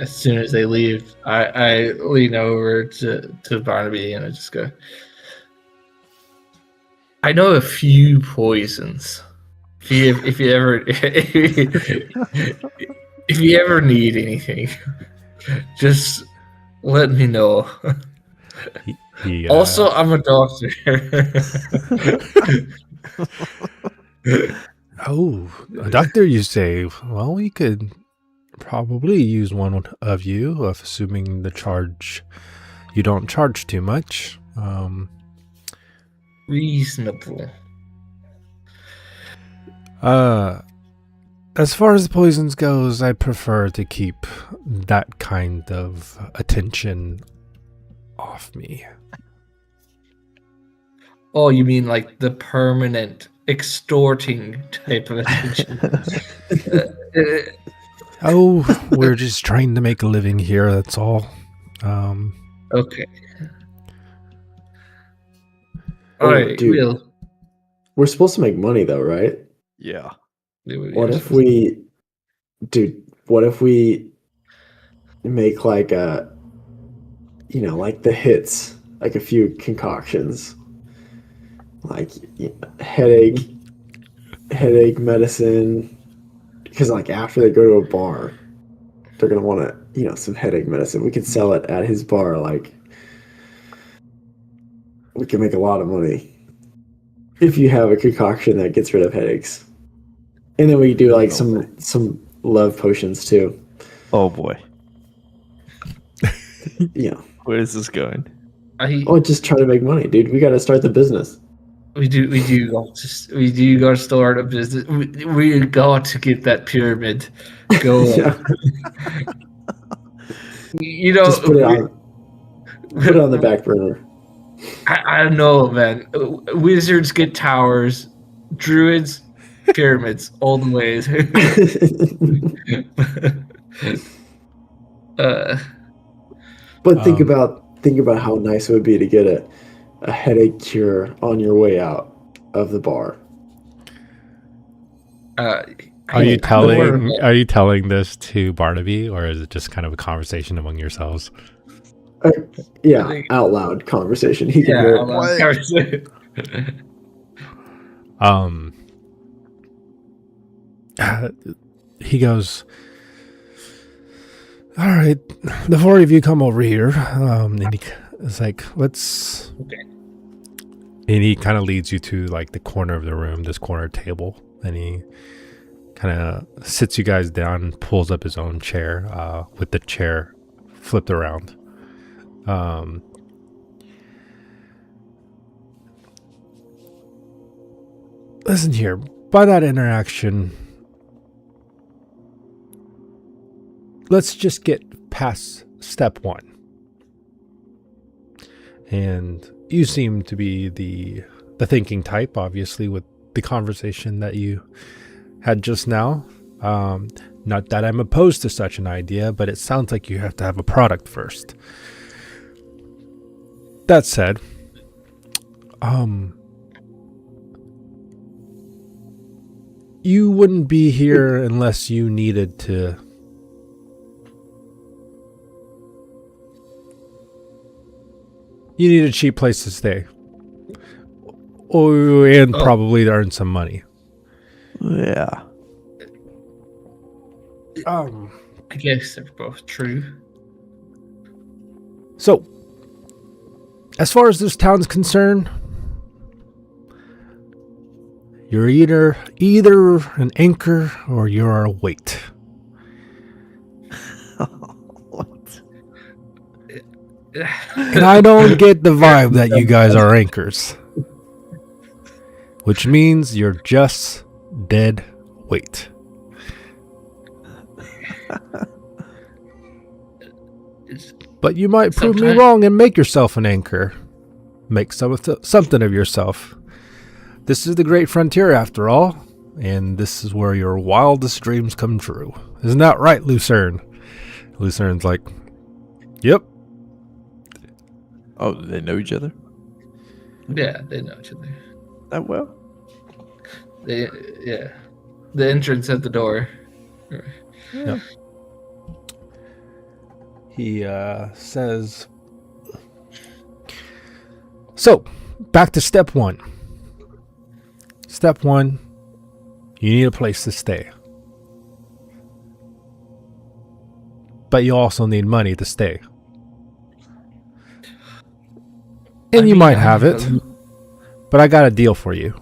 As soon as they leave, I lean over to Barnaby and I just go, I know a few poisons. If you ever if you ever need anything, just let me know. He, Also, I'm a doctor. oh, a doctor, you say? Well, we could probably use one of you, assuming you don't charge too much. Reasonable. As far as the poisons goes, I prefer to keep that kind of attention off me. Oh, you mean like the permanent extorting type of attention? Oh, we're just trying to make a living here, that's all. Okay. Oh, All right, dude. Will. We're supposed to make money though, right? Yeah. What if we, dude? What if we make like a, like the hits, like a few concoctions, like headache medicine, because like after they go to a bar, they're gonna want to, some headache medicine. We could sell it at his bar, like we can make a lot of money if you have a concoction that gets rid of headaches. And then we do like some love potions too. Oh boy. Where is this going? Just try to make money, dude. We got to start the business. We do got to start a business. We got to get that pyramid going. Yeah. Just put it on the back burner. I don't know, man. Wizards get towers, druids pyramids all the ways. But think about how nice it would be to get a headache cure on your way out of the bar. Are you telling this to Barnaby, or is it just kind of a conversation among yourselves? Out loud conversation. He can hear it. He goes, all right, the four of you come over here. And it's like, let's. Okay. And he kind of leads you to like the corner of the room, this corner table, and he kind of sits you guys down and pulls up his own chair, with the chair flipped around. Listen here, by that interaction, let's just get past step one. And you seem to be the thinking type, obviously, with the conversation that you had just now. Not that I'm opposed to such an idea, but it sounds like you have to have a product first. That said, you wouldn't be here unless you needed to. You need a cheap place to stay. And probably to earn some money. Yeah. I guess they're both true. So, as far as this town's concerned, you're either an anchor or you're a weight. What? And I don't get the vibe that you guys are anchors. Which means you're just dead weight. But you might prove me wrong and make yourself an anchor. Make something of yourself. This is the great frontier after all, and this is where your wildest dreams come true. Isn't that right, Lucerne? Lucerne's like, yep. Oh, they know each other? Yeah, they know each other. That well? The entrance at the door. Yep. He says, so, back to step one. Step one, you need a place to stay. But you also need money to stay. And you might have it, but I got a deal for you.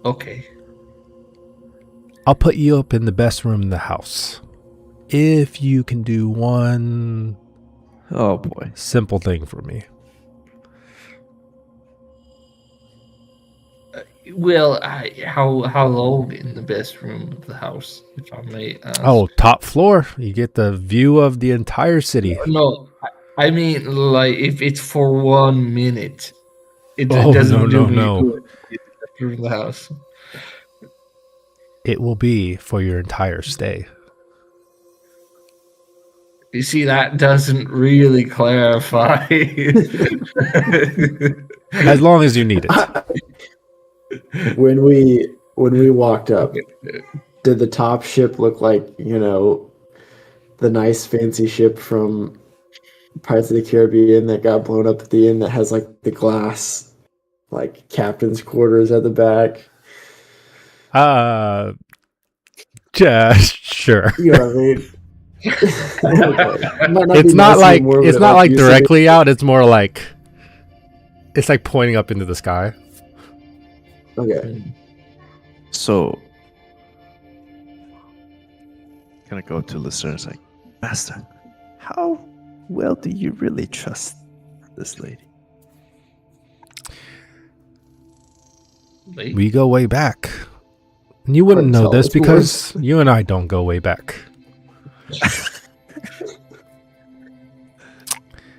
Okay. I'll put you up in the best room in the house. If you can do one simple thing for me. Well, how low in the best room of the house, if I may ask? Oh, top floor. You get the view of the entire city. No, I mean, like, if it's for 1 minute, it Oh, doesn't no, do me no. good to get to the best room of the house. It will be for your entire stay. You see, that doesn't really clarify. As long as you need it. When we walked up, did the top ship look like, you know, the nice fancy ship from Pirates of the Caribbean that got blown up at the end that has like the glass like captain's quarters at the back? Sure. You know what I mean? Okay. Might It's be not nice like anymore, it's but not like used to be. directly out. It's more like it's like pointing up into the sky. Okay. So, gonna go to listeners like, Master, how well do you really trust this lady? Wait, We go way back. And you wouldn't Couldn't know tell this us because you and I don't go way back.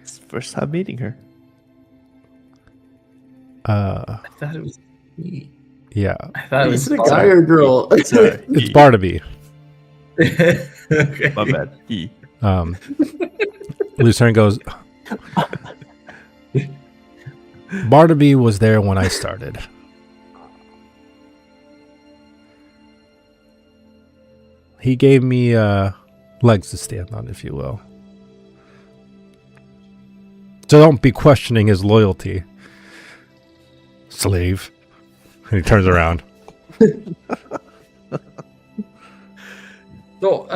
It's the first time meeting her. Uh, I thought it was me. yeah. I thought it Is was it a guy or girl? Sorry, It's he. Barnaby. Okay. My bad. He. Lucerne goes, Barnaby was there when I started. He gave me legs to stand on, if you will. So don't be questioning his loyalty, slave. And he turns around. So,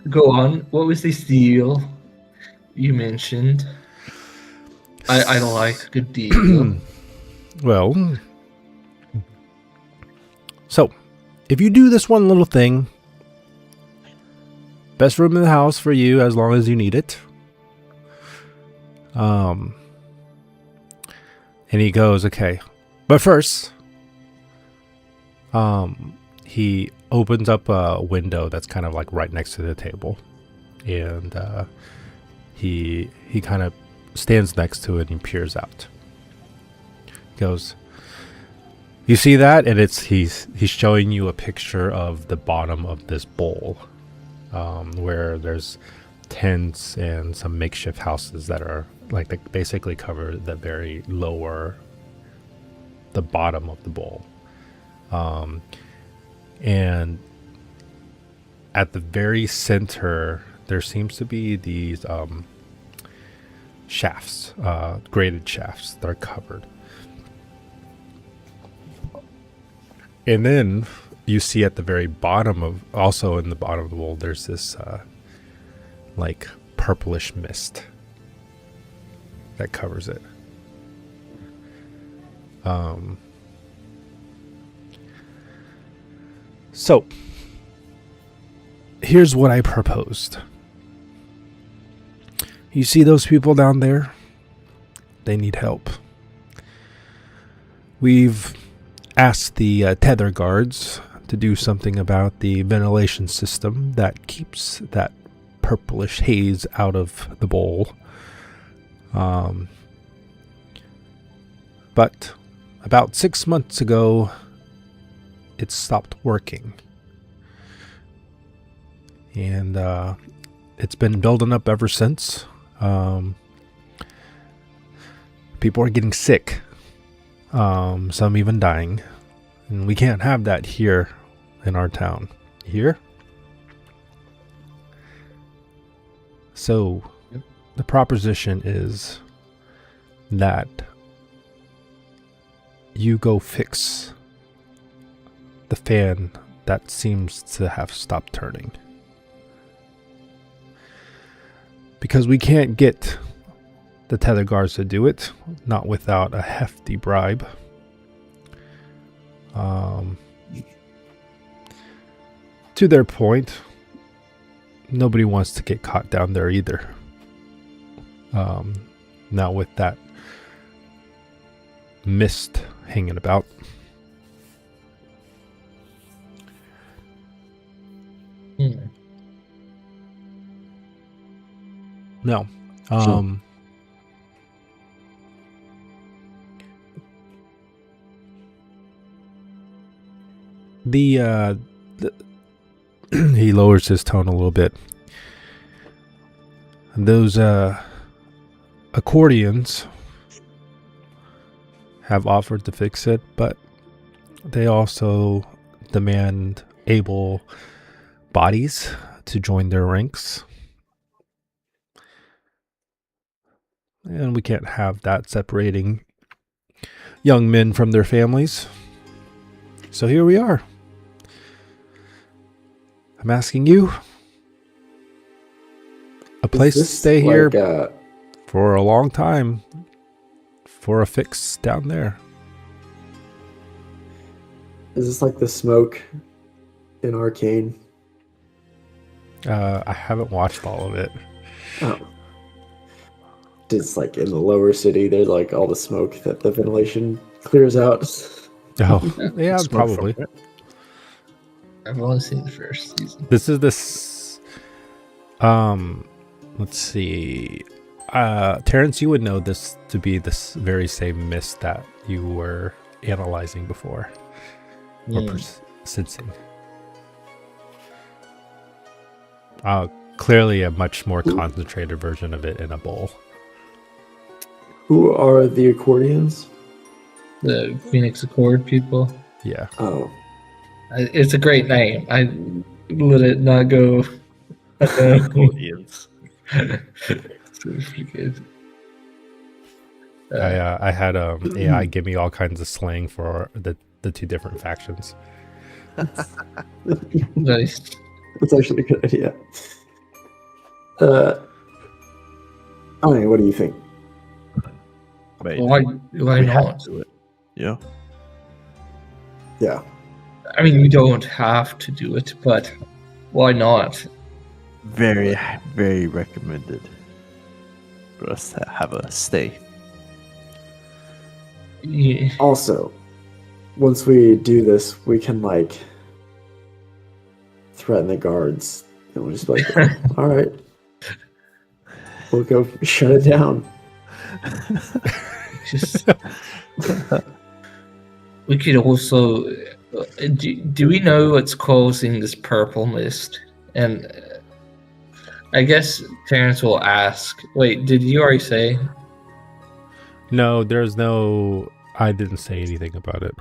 go on. What was this deal you mentioned? I don't like a good deal. Well, so if you do this one little thing, best room in the house for you as long as you need it. And he goes, okay, but first, he opens up a window that's kind of like right next to the table, and he kind of stands next to it and peers out. He goes, you see that? And he's showing you a picture of the bottom of this bowl, where there's tents and some makeshift houses that are like they basically cover the very the bottom of the bowl. And at the very center, there seems to be these shafts, graded shafts that are covered. And then you see at the very bottom also in the bottom of the bowl, there's this like purplish mist that covers it. So here's what I proposed. You see those people down there? They need help. We've asked the tether guards to do something about the ventilation system that keeps that purplish haze out of the bowl. But about 6 months ago, it stopped working. And it's been building up ever since. People are getting sick. Some even dying. And we can't have that here in our town. Here? So, the proposition is that you go fix the fan that seems to have stopped turning. Because we can't get the tether guards to do it, not without a hefty bribe. To their point, nobody wants to get caught down there either. Now with that mist hanging about. Hmm. No. The he lowers his tone a little bit. Those accordions have offered to fix it, but they also demand able bodies to join their ranks. And we can't have that separating young men from their families. So here we are. I'm asking you a place to stay here for a long time for a fix down there. Is this like the smoke in Arcane? I haven't watched all of it. Oh. It's like in the lower city, there's like all the smoke that the ventilation clears out. Oh, yeah, Smoke probably. from it. I've only seen the first season. This is this. Let's see. Terrence, you would know this to be this very same mist that you were analyzing before, or sensing. Clearly a much more concentrated version of it in a bowl. Who are the accordions? The Phoenix Accord people. Yeah. Oh, It's a great name. I let it not go. Accordions. It's pretty good. I had AI give me all kinds of slang for the two different factions. Nice. that's actually a good idea. I mean, what do you think? Wait, Why we have not? to do it. Yeah. Yeah. I mean, you don't have to do it, but why not? Very, very recommended for us to have a stay. Yeah. Also, once we do this, we can like threaten the guards, and we'll just be like, "All right, we'll go shut it down." Just we could also do we know what's causing this purple mist? And I guess Terrence will ask. Wait, did you already say? No, there's no. I didn't say anything about it.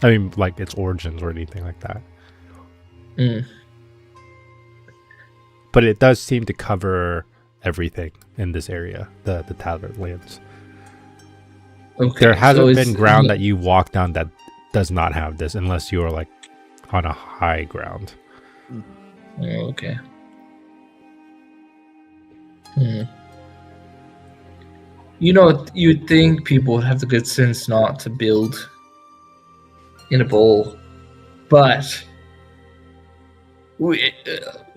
I mean, like its origins or anything like that. Mm. But it does seem to cover everything in this area, the Tattered Lands. Okay, There hasn't so been it's- ground that you walk down that does not have this, unless you are like on a high ground. Oh, okay. Hmm. You know, you'd think people would have the good sense not to build in a bowl, but we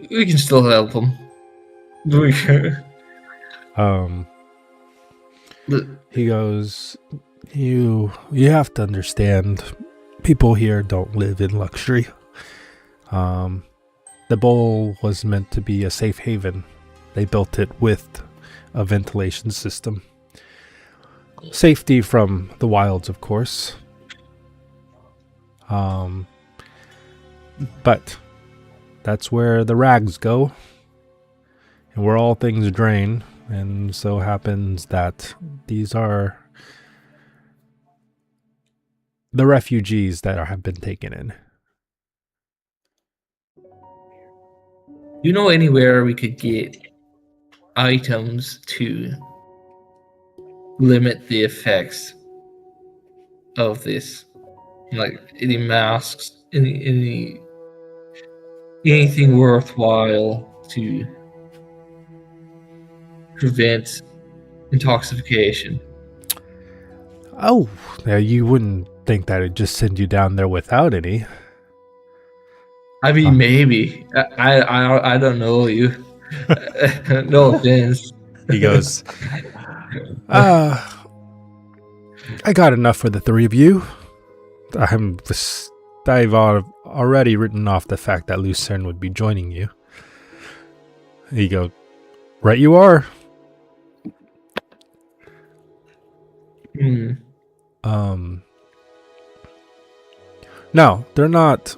can still help them. We can. He goes, you have to understand, people here don't live in luxury. The bowl was meant to be a safe haven. They built it with a ventilation system. Safety from the wilds, of course. But that's where the rags go, and where all things drain. And so happens that these are the refugees that have been taken in. You know anywhere we could get items to limit the effects of this? Like any masks, anything worthwhile to prevent intoxication. Oh, now you wouldn't think that it'd just send you down there without any. I mean, maybe. I don't know you. No offense. He goes, I I got enough for the three of you. I've already written off the fact that Lucerne would be joining you. You go, right you are. Hmm. No, they're not,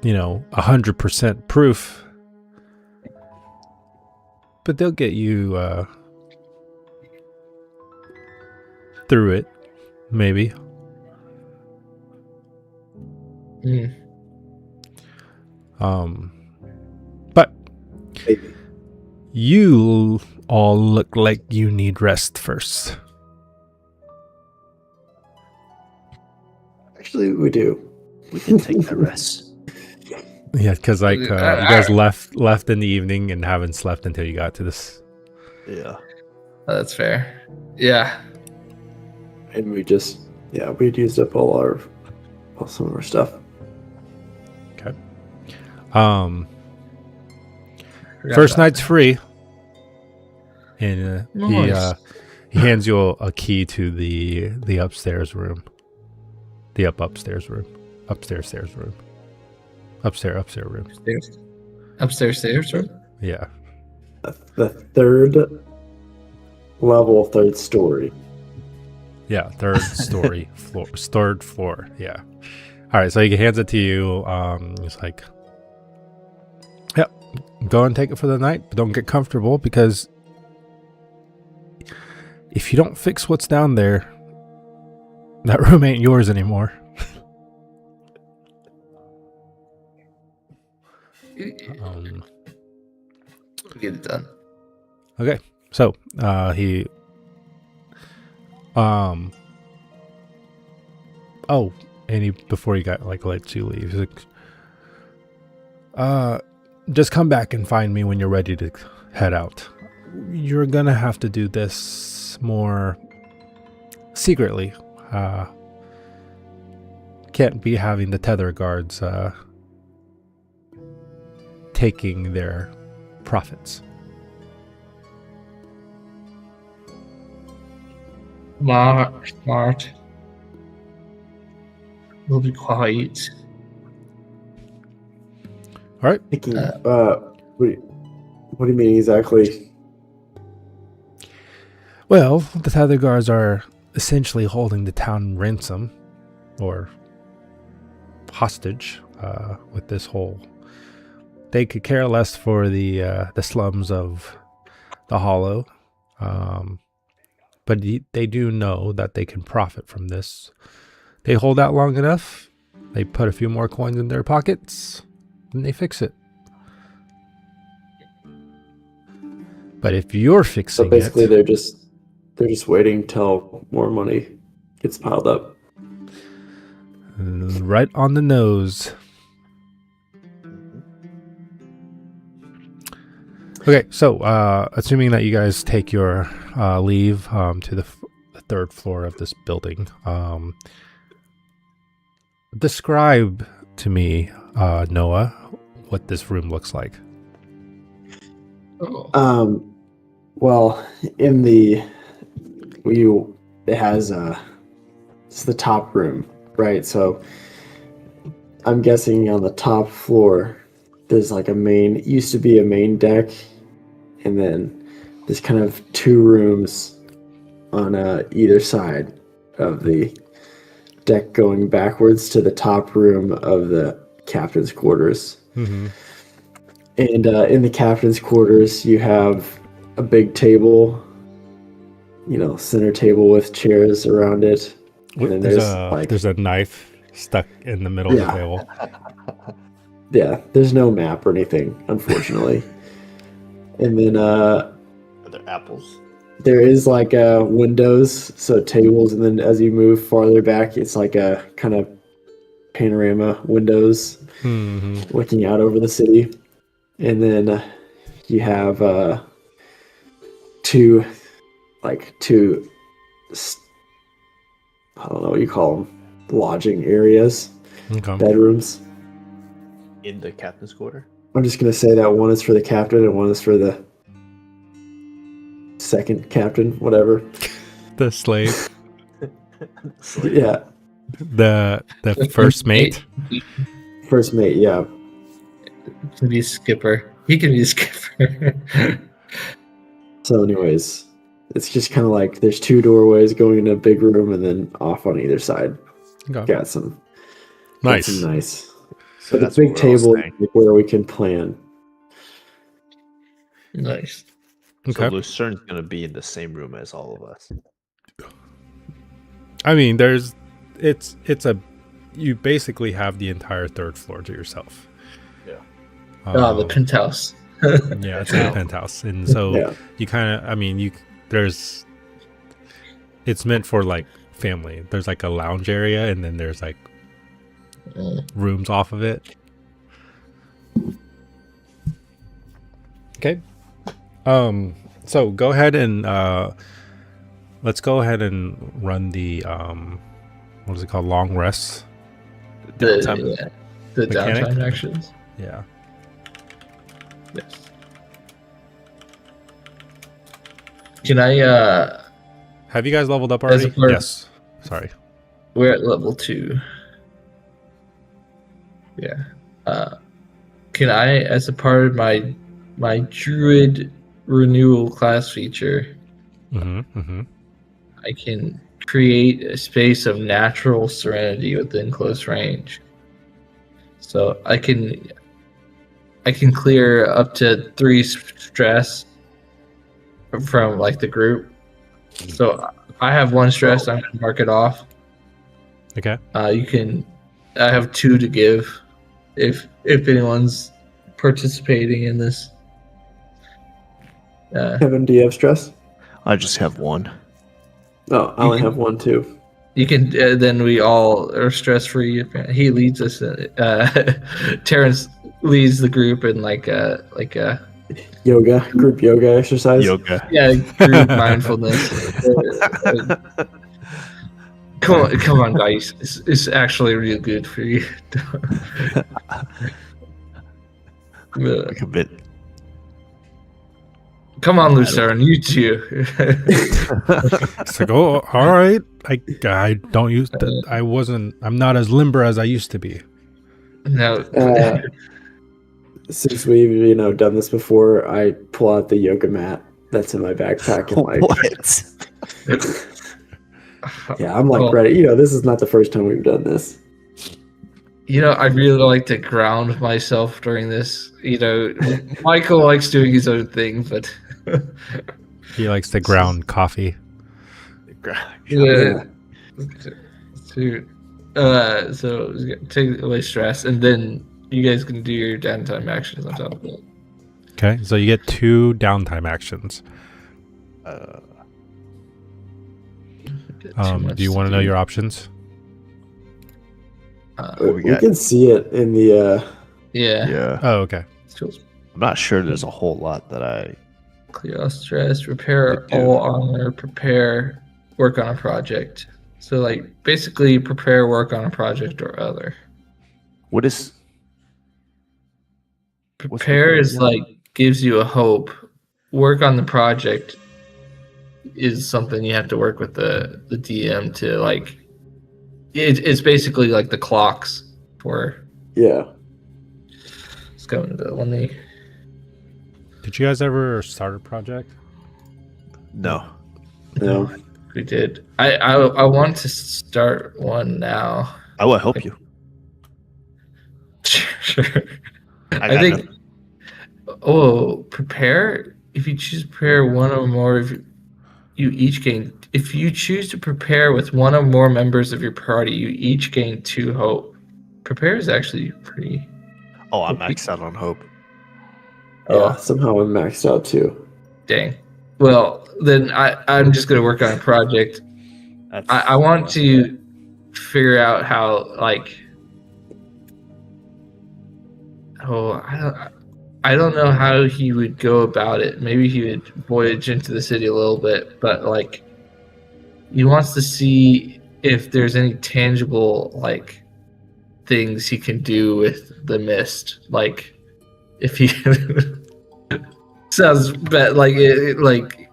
100% proof. But they'll get you through it, maybe. Hmm. But Maybe. you all look like you need rest first. Actually, we do. We can take the rest. Yeah, because you guys left in the evening and haven't slept until you got to this. Yeah. That's fair. Yeah. And we'd used up some of our stuff. Okay. Forgot First about night's that. free. And Nice. he hands you a key to the upstairs room. The upstairs room. Upstairs room. Upstairs room. Upstairs stairs room? Yeah. The third level, third story. Yeah, third story floor. Third floor. Yeah. All right, so he hands it to you. He's like, "Yep, go and take it for the night, but don't get comfortable because if you don't fix what's down there, that room ain't yours anymore." Get it done. Okay, so he and he before he got lets you leave, he's like, just come back and find me when you're ready to head out. You're gonna have to do this more secretly. Can't be having the tether guards taking their profits. Smart. We'll be quiet. All right. Thinking, what do you mean exactly? Well, the tether guards are essentially holding the town ransom or hostage with this whole. They could care less for the slums of the Hollow, but they do know that they can profit from this. They hold out long enough, they put a few more coins in their pockets, and they fix it. But if you're So fixing basically, it, they're just waiting till more money gets piled up. right on the nose. Okay, so assuming that you guys take your leave to the third floor of this building, describe to me, Noah, what this room looks like. Oh. Well, it has it's the top room, right? So I'm guessing on the top floor there's like used to be a main deck, and then there's kind of two rooms on either side of the deck going backwards to the top room of the captain's quarters. Mm-hmm. And in the captain's quarters, you have a big table, center table with chairs around it. And then There's a knife stuck in the middle of the table. Yeah, there's no map or anything, unfortunately. And then Are there apples? there is windows, so tables, and then as you move farther back, it's like a kind of panorama windows Mm-hmm. looking out over the city. And then you have two, I don't know what you call them, lodging areas, Okay. bedrooms. In the captain's quarter? I'm just going to say that one is for the captain and one is for the second captain, whatever. The slave, Yeah, the first mate. first mate. Yeah, Can be a skipper. He can be a skipper. so anyways, it's just kind of like there's two doorways going into a big room and then off on either side. Okay. Got some Nice. nice. So But the that's big what we're all table saying. is where we can plan. Nice. Okay. So Lucerne's gonna be in the same room as all of us. I mean, you basically have the entire third floor to yourself. Yeah. The penthouse. Yeah, it's a penthouse, and so Yeah, you kind of, I mean, it's meant for like family. There's like a lounge area, and then there's like rooms off of it. Okay. So go ahead and let's go ahead and run the what is it called? Long rests. The Mechanic? downtime actions. Yeah. Yes. Can I Have you guys leveled up As already? a part- Yes. Sorry. we're at level 2. Yeah. Can I, as a part of my druid renewal class feature, Mm-hmm. Mm-hmm. I can create a space of natural serenity within close range. So I can clear up to 3 stress from like the group. So I have 1 stress. I'm gonna mark it off. Okay. You can. I have 2 to give, if anyone's participating in this. Kevin, do you have stress? I just have one. Oh, I only have one too. You can. Then we all are stress free. He leads us. Terrence leads the group in like a Yoga, group yoga exercise. Yoga. group mindfulness. Come on, guys! It's actually really good for you. Like a bit. Come on, Lucerne, you too. It's like, oh, all right. I don't use that. I'm not as limber as I used to be. No. Since we've done this before, I pull out the yoga mat that's in my backpack and like, What? yeah, I'm like Well, ready. This is not the first time we've done this. I really like to ground myself during this. Michael likes doing his own thing, but He likes to ground coffee. yeah. So take away stress, and then you guys can do your downtime actions on top of it. Okay. So you get 2 downtime actions. Do you want to know your options? we We got- can see it in the. Yeah. Yeah. Oh, okay. I'm not sure there's a whole lot that I. Clear all stress, repair Good all armor, prepare, work on a project. So like basically prepare, work on a project or other. What is. What's Prepare prepare? is like gives you a hope. Work on the project is something you have to work with the DM to like. It's basically like the clocks for. Yeah. Let's go into the one they. Did you guys ever start a project? No. No. We did. I want to start one now. I will help you. Sure. I got think. nothing. Oh, prepare. If you choose to prepare one or more of you each gain. If you choose to prepare with one or more members of your party, you each gain 2 hope. Prepare is actually pretty. Oh, I'm maxed out on hope. Yeah. Somehow I'm maxed out too. Dang. Well, then I'm just gonna work on a project. That's, I want to figure out how like. Oh, I don't know how he would go about it. Maybe he would voyage into the city a little bit, but like he wants to see if there's any tangible like things he can do with the mist. Like if he sounds bad, like it like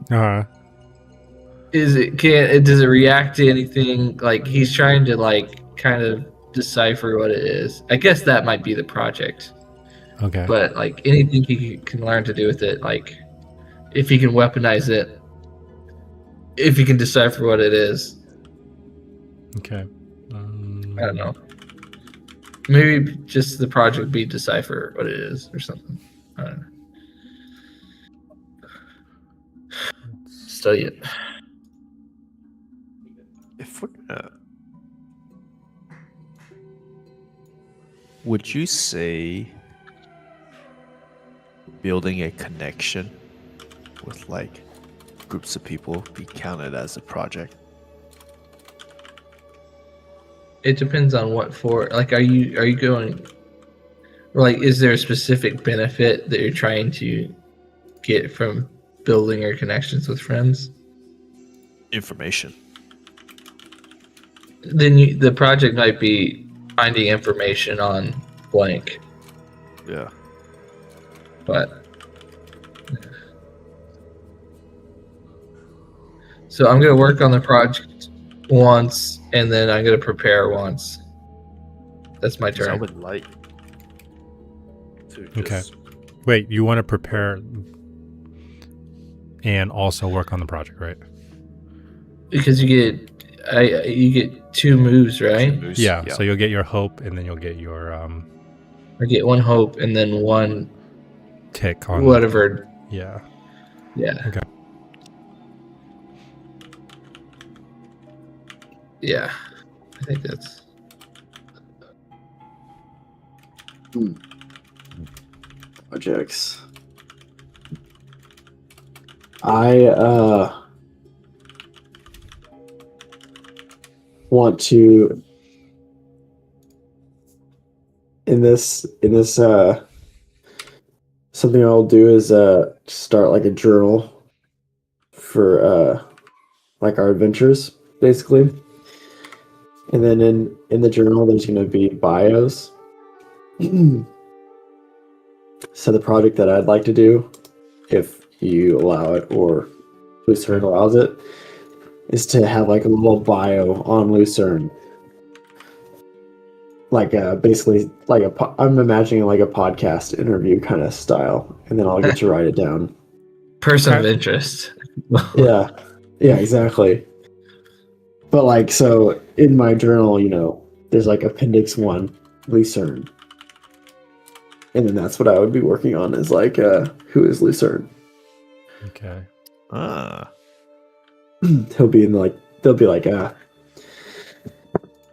does it react to anything? Like he's trying to like kind of decipher what it is. I guess that might be the project. Okay. But like anything he can learn to do with it, like if he can weaponize it, if he can decipher what it is, Okay. I don't know. Maybe just the project be decipher what it is or something. I don't know. Study it. If we're would you say building a connection with like groups of people be counted as a project? It depends on what for. Like, are you going? Or like, is there a specific benefit that you're trying to get from building your connections with friends? Information. Then the project might be finding information on blank, Yeah. but so I'm gonna work on the project once, and then I'm gonna prepare once. That's my 'Cause I turn. would like to Okay. just Wait, you want to prepare and also work on the project, right? Because you get 2 moves, right? boost- Yeah. So you'll get your hope, and then you'll get your I get 1 hope and then 1 tick on whatever. Yeah. Yeah. Okay. Yeah. I think that's Projects. I want to in this something I'll do is start like a journal for like our adventures basically. And then in the journal there's going to be bios. So the project that I'd like to do, if you allow it or Lucerne allows it, is to have like a little bio on Lucerne. Like basically like I'm imagining like a podcast interview kind of style, and then I'll get to write it down. person of Okay. interest. Yeah, exactly. But like, so in my journal, there's like Appendix 1, Lucerne. And then that's what I would be working on is like, who is Lucerne? Okay. There'll be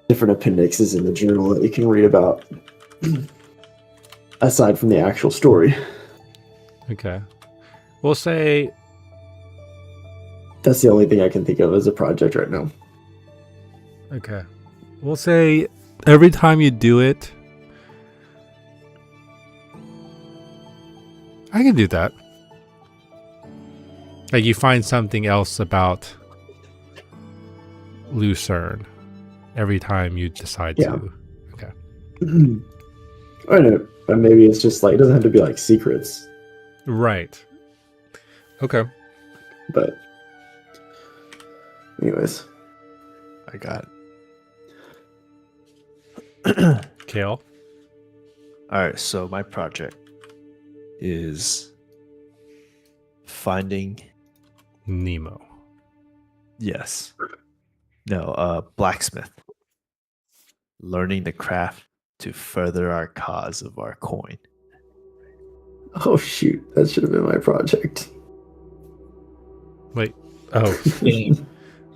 different appendixes in the journal that you can read about aside from the actual story. Okay. We'll say That's the only thing I can think of as a project right now. okay. We'll say every time you do it, I can do that. Like you find something else about Lucerne every time you decide Yeah. to. Okay. I know, but maybe it's just like, it doesn't have to be like secrets, Right. Okay. but anyways. I got Kale. All right, so my project is finding Nemo. yes. No, blacksmith. Learning the craft to further our cause of our coin. Oh shoot, that should have been my project. Wait. Oh. Game.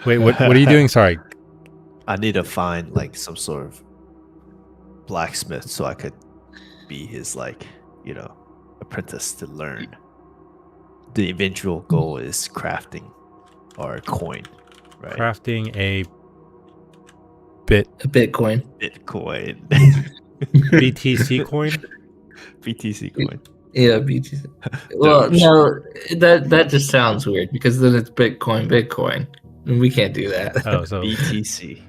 Wait, what are you doing? Sorry. I need to find like some sort of blacksmith so I could be his apprentice to learn. The eventual goal is crafting our coin, right? Crafting a A Bitcoin. Bitcoin. BTC coin? BTC coin. Yeah, BTC. Well, no, that just sounds weird because then it's Bitcoin, and we can't do that. Oh, so BTC.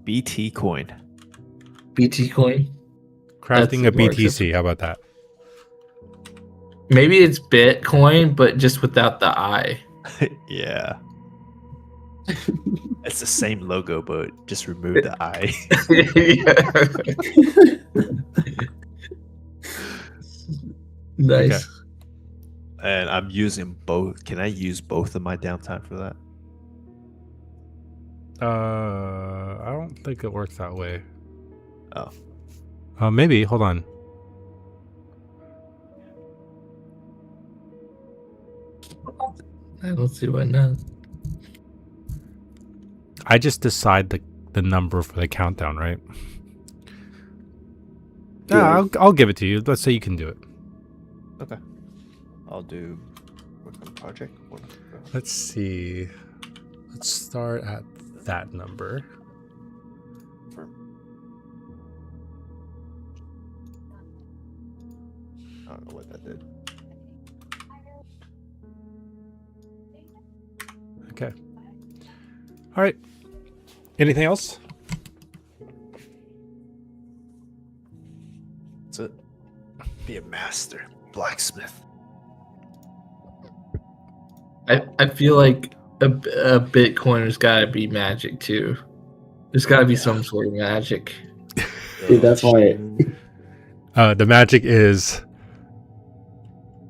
BT coin. BT coin. crafting a that's more BTC. How about that? Maybe it's Bitcoin, but just without the I. Yeah. It's the same logo, but just remove the I. Nice. And I'm using both. Can I use both of my downtime for that? I don't think it works that way. Oh. Maybe. Hold on. I don't see why not. I just decide the number for the countdown, right? Yeah. I'll give it to you. Let's say you can do it. Okay. I'll do work on project. Let's see. Let's start at that number. I don't know what that did. Okay. All right. Anything else? That's it. Be a master blacksmith. I feel like a Bitcoiner's got to be magic too. There's got to be some sort of magic. Dude, that's why The magic is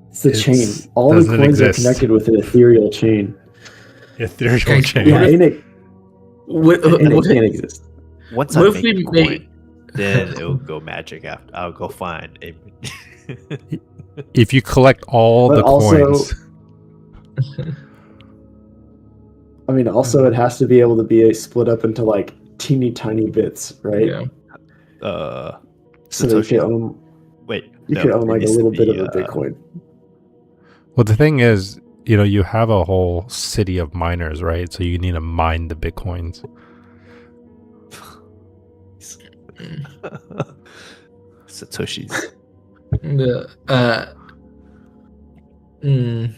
it's the It's- chain. All the doesn't coins exist. are connected with an ethereal chain. ethereal Okay, chain. Yeah, and it What, can't exist. Once what I if make we a make- coin, then it'll go magic after. I'll go find a. If you collect all But the also- coins, I mean, also it has to be able to be split up into like teeny tiny bits, right? Yeah. So that you Satoshi. can own, Wait, you no, can own it like a needs to little bit be, of a Bitcoin. well, the thing is, you have a whole city of miners, right? So you need to mine the bitcoins. Satoshi's. Mm.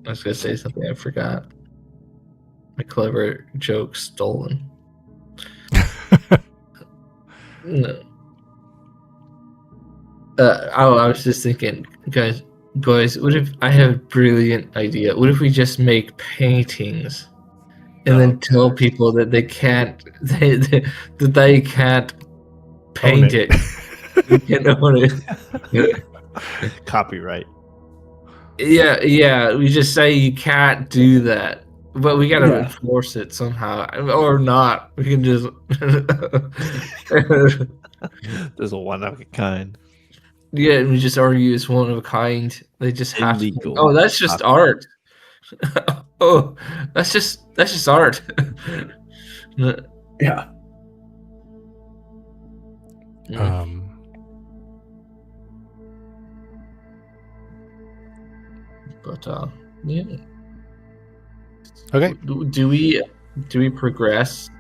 I was gonna say something I forgot. My clever joke stolen. No. I was just thinking, boys, what if I have a brilliant idea? What if we just make paintings and then tell people that they can't that they can't paint it. it. You can own it. Copyright. Yeah, we just say you can't do that. But we gotta Yeah. enforce it somehow. Or not. We can just There's a one of a kind. yeah, and we just argue it's one of a kind. They just have Illegal. to. Oh, that's just art. Oh, that's just art. Yeah. But yeah. Okay. Do we progress?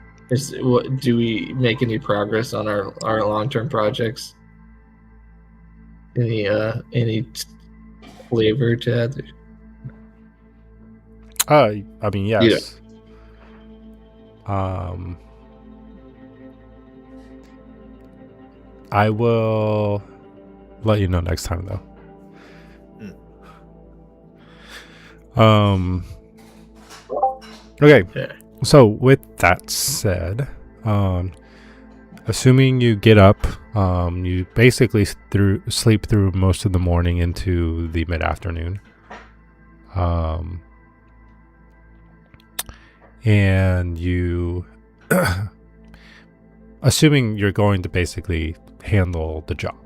Do we make any progress on our long term projects? Any flavor to that? I mean, yes. I will let you know next time, though. Okay. Yeah. So with that said, assuming you get up, you basically sleep through most of the morning into the mid-afternoon. And you, assuming you're going to basically handle the job,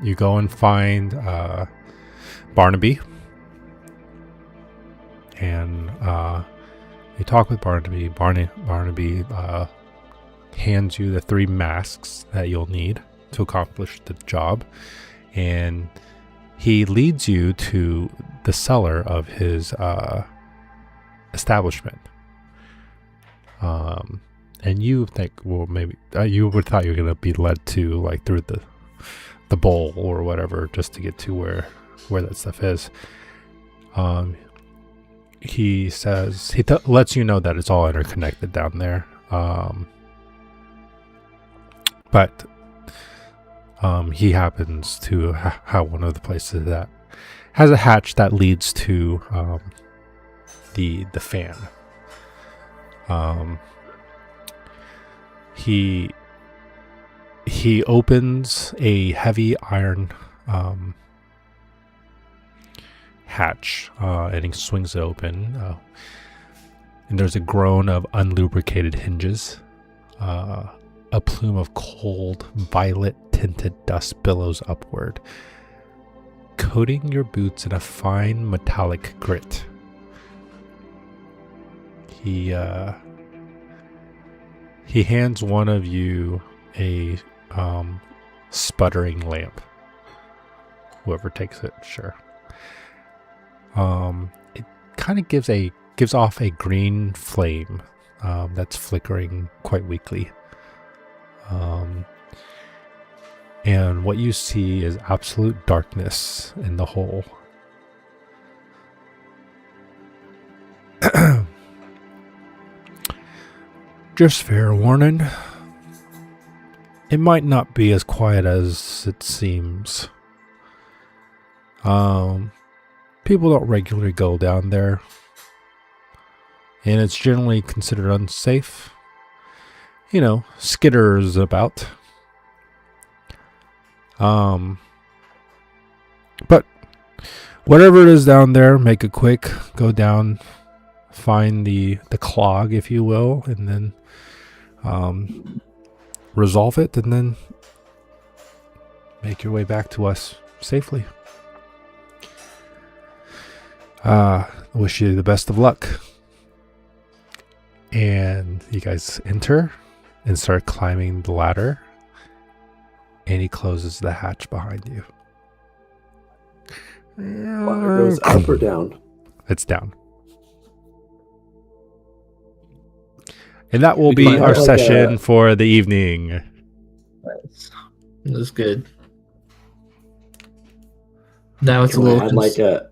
you go and find Barnaby, and you talk with Barnaby. Barnaby hands you the 3 masks that you'll need to accomplish the job, and he leads you to the cellar of his establishment. And you think, well, maybe you would thought you were gonna be led to like through the bowl or whatever, just to get to where that stuff is. He says he lets you know that it's all interconnected down there. But He happens to have one of the places that has a hatch that leads to the fan. He opens a heavy iron hatch, and he swings it open. And there's a groan of unlubricated hinges. A plume of cold, violet-tinted dust billows upward, coating your boots in a fine metallic grit. He hands one of you a sputtering lamp. Whoever takes it, sure. It kind of gives off a green flame that's flickering quite weakly. And what you see is absolute darkness in the hole. Just fair warning. It might not be as quiet as it seems. People don't regularly go down there, and it's generally considered unsafe. You know, skitters about. But whatever it is down there, make it quick. Go down, find the clog, if you will, and then resolve it, and then make your way back to us safely. Wish you the best of luck. And you guys enter and start climbing the ladder, and he closes the hatch behind you. Ladder goes up or down? It's down. And that will We be climb our up like session a- for the evening. It was good. Now it's Can a we little. add like a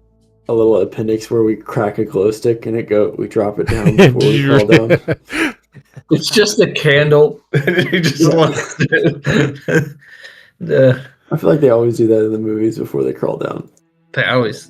little appendix where we crack a glow stick and we drop it down before we fall down? It's just a candle. You just Yeah. want to. I feel like they always do that in the movies before they crawl down. They always